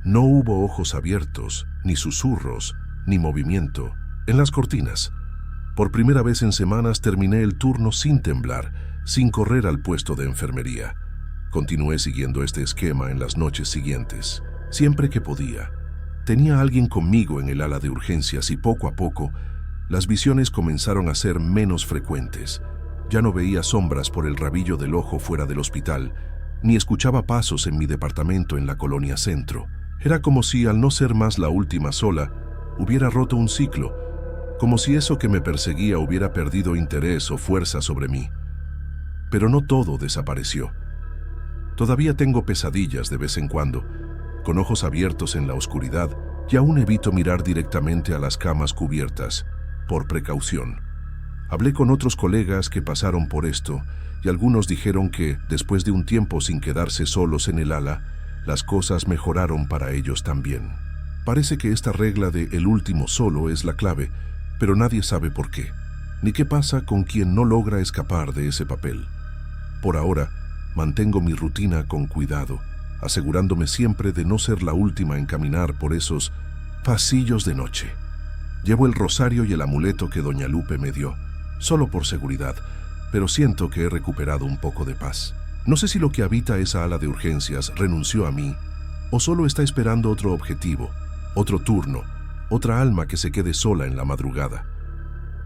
No hubo ojos abiertos, ni susurros, ni movimiento en las cortinas. Por primera vez en semanas terminé el turno sin temblar, sin correr al puesto de enfermería. Continué siguiendo este esquema en las noches siguientes, siempre que podía. Tenía a alguien conmigo en el ala de urgencias y poco a poco las visiones comenzaron a ser menos frecuentes. Ya no veía sombras por el rabillo del ojo fuera del hospital, ni escuchaba pasos en mi departamento en la colonia Centro. Era como si, al no ser más la última sola, hubiera roto un ciclo, como si eso que me perseguía hubiera perdido interés o fuerza sobre mí. Pero no todo desapareció. Todavía tengo pesadillas de vez en cuando, con ojos abiertos en la oscuridad, y aún evito mirar directamente a las camas cubiertas, por precaución. Hablé con otros colegas que pasaron por esto, y algunos dijeron que, después de un tiempo sin quedarse solos en el ala, las cosas mejoraron para ellos también. Parece que esta regla de el último solo es la clave, pero nadie sabe por qué, ni qué pasa con quien no logra escapar de ese papel. Por ahora, mantengo mi rutina con cuidado, asegurándome siempre de no ser la última en caminar por esos pasillos de noche. Llevo el rosario y el amuleto que doña Lupe me dio, solo por seguridad, pero siento que he recuperado un poco de paz. No sé si lo que habita esa ala de urgencias renunció a mí, o solo está esperando otro objetivo, otro turno, otra alma que se quede sola en la madrugada.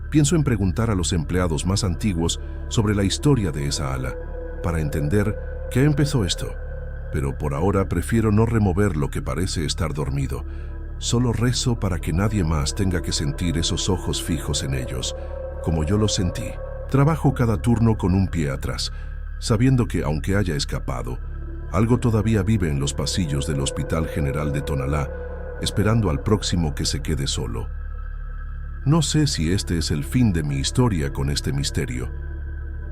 Pienso en preguntar a los empleados más antiguos sobre la historia de esa ala, para entender qué empezó esto, pero por ahora prefiero no remover lo que parece estar dormido. Solo rezo para que nadie más tenga que sentir esos ojos fijos en ellos, como yo los sentí. Trabajo cada turno con un pie atrás, sabiendo que, aunque haya escapado, algo todavía vive en los pasillos del Hospital General de Tonalá, esperando al próximo que se quede solo. No sé si este es el fin de mi historia con este misterio.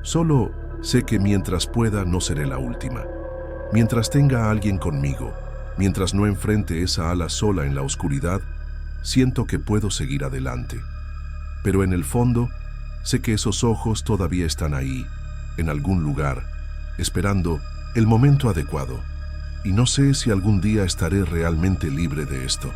Solo sé que mientras pueda no seré la última. Mientras tenga a alguien conmigo, mientras no enfrente esa ala sola en la oscuridad, siento que puedo seguir adelante. Pero en el fondo, sé que esos ojos todavía están ahí, en algún lugar, esperando el momento adecuado. Y no sé si algún día estaré realmente libre de esto.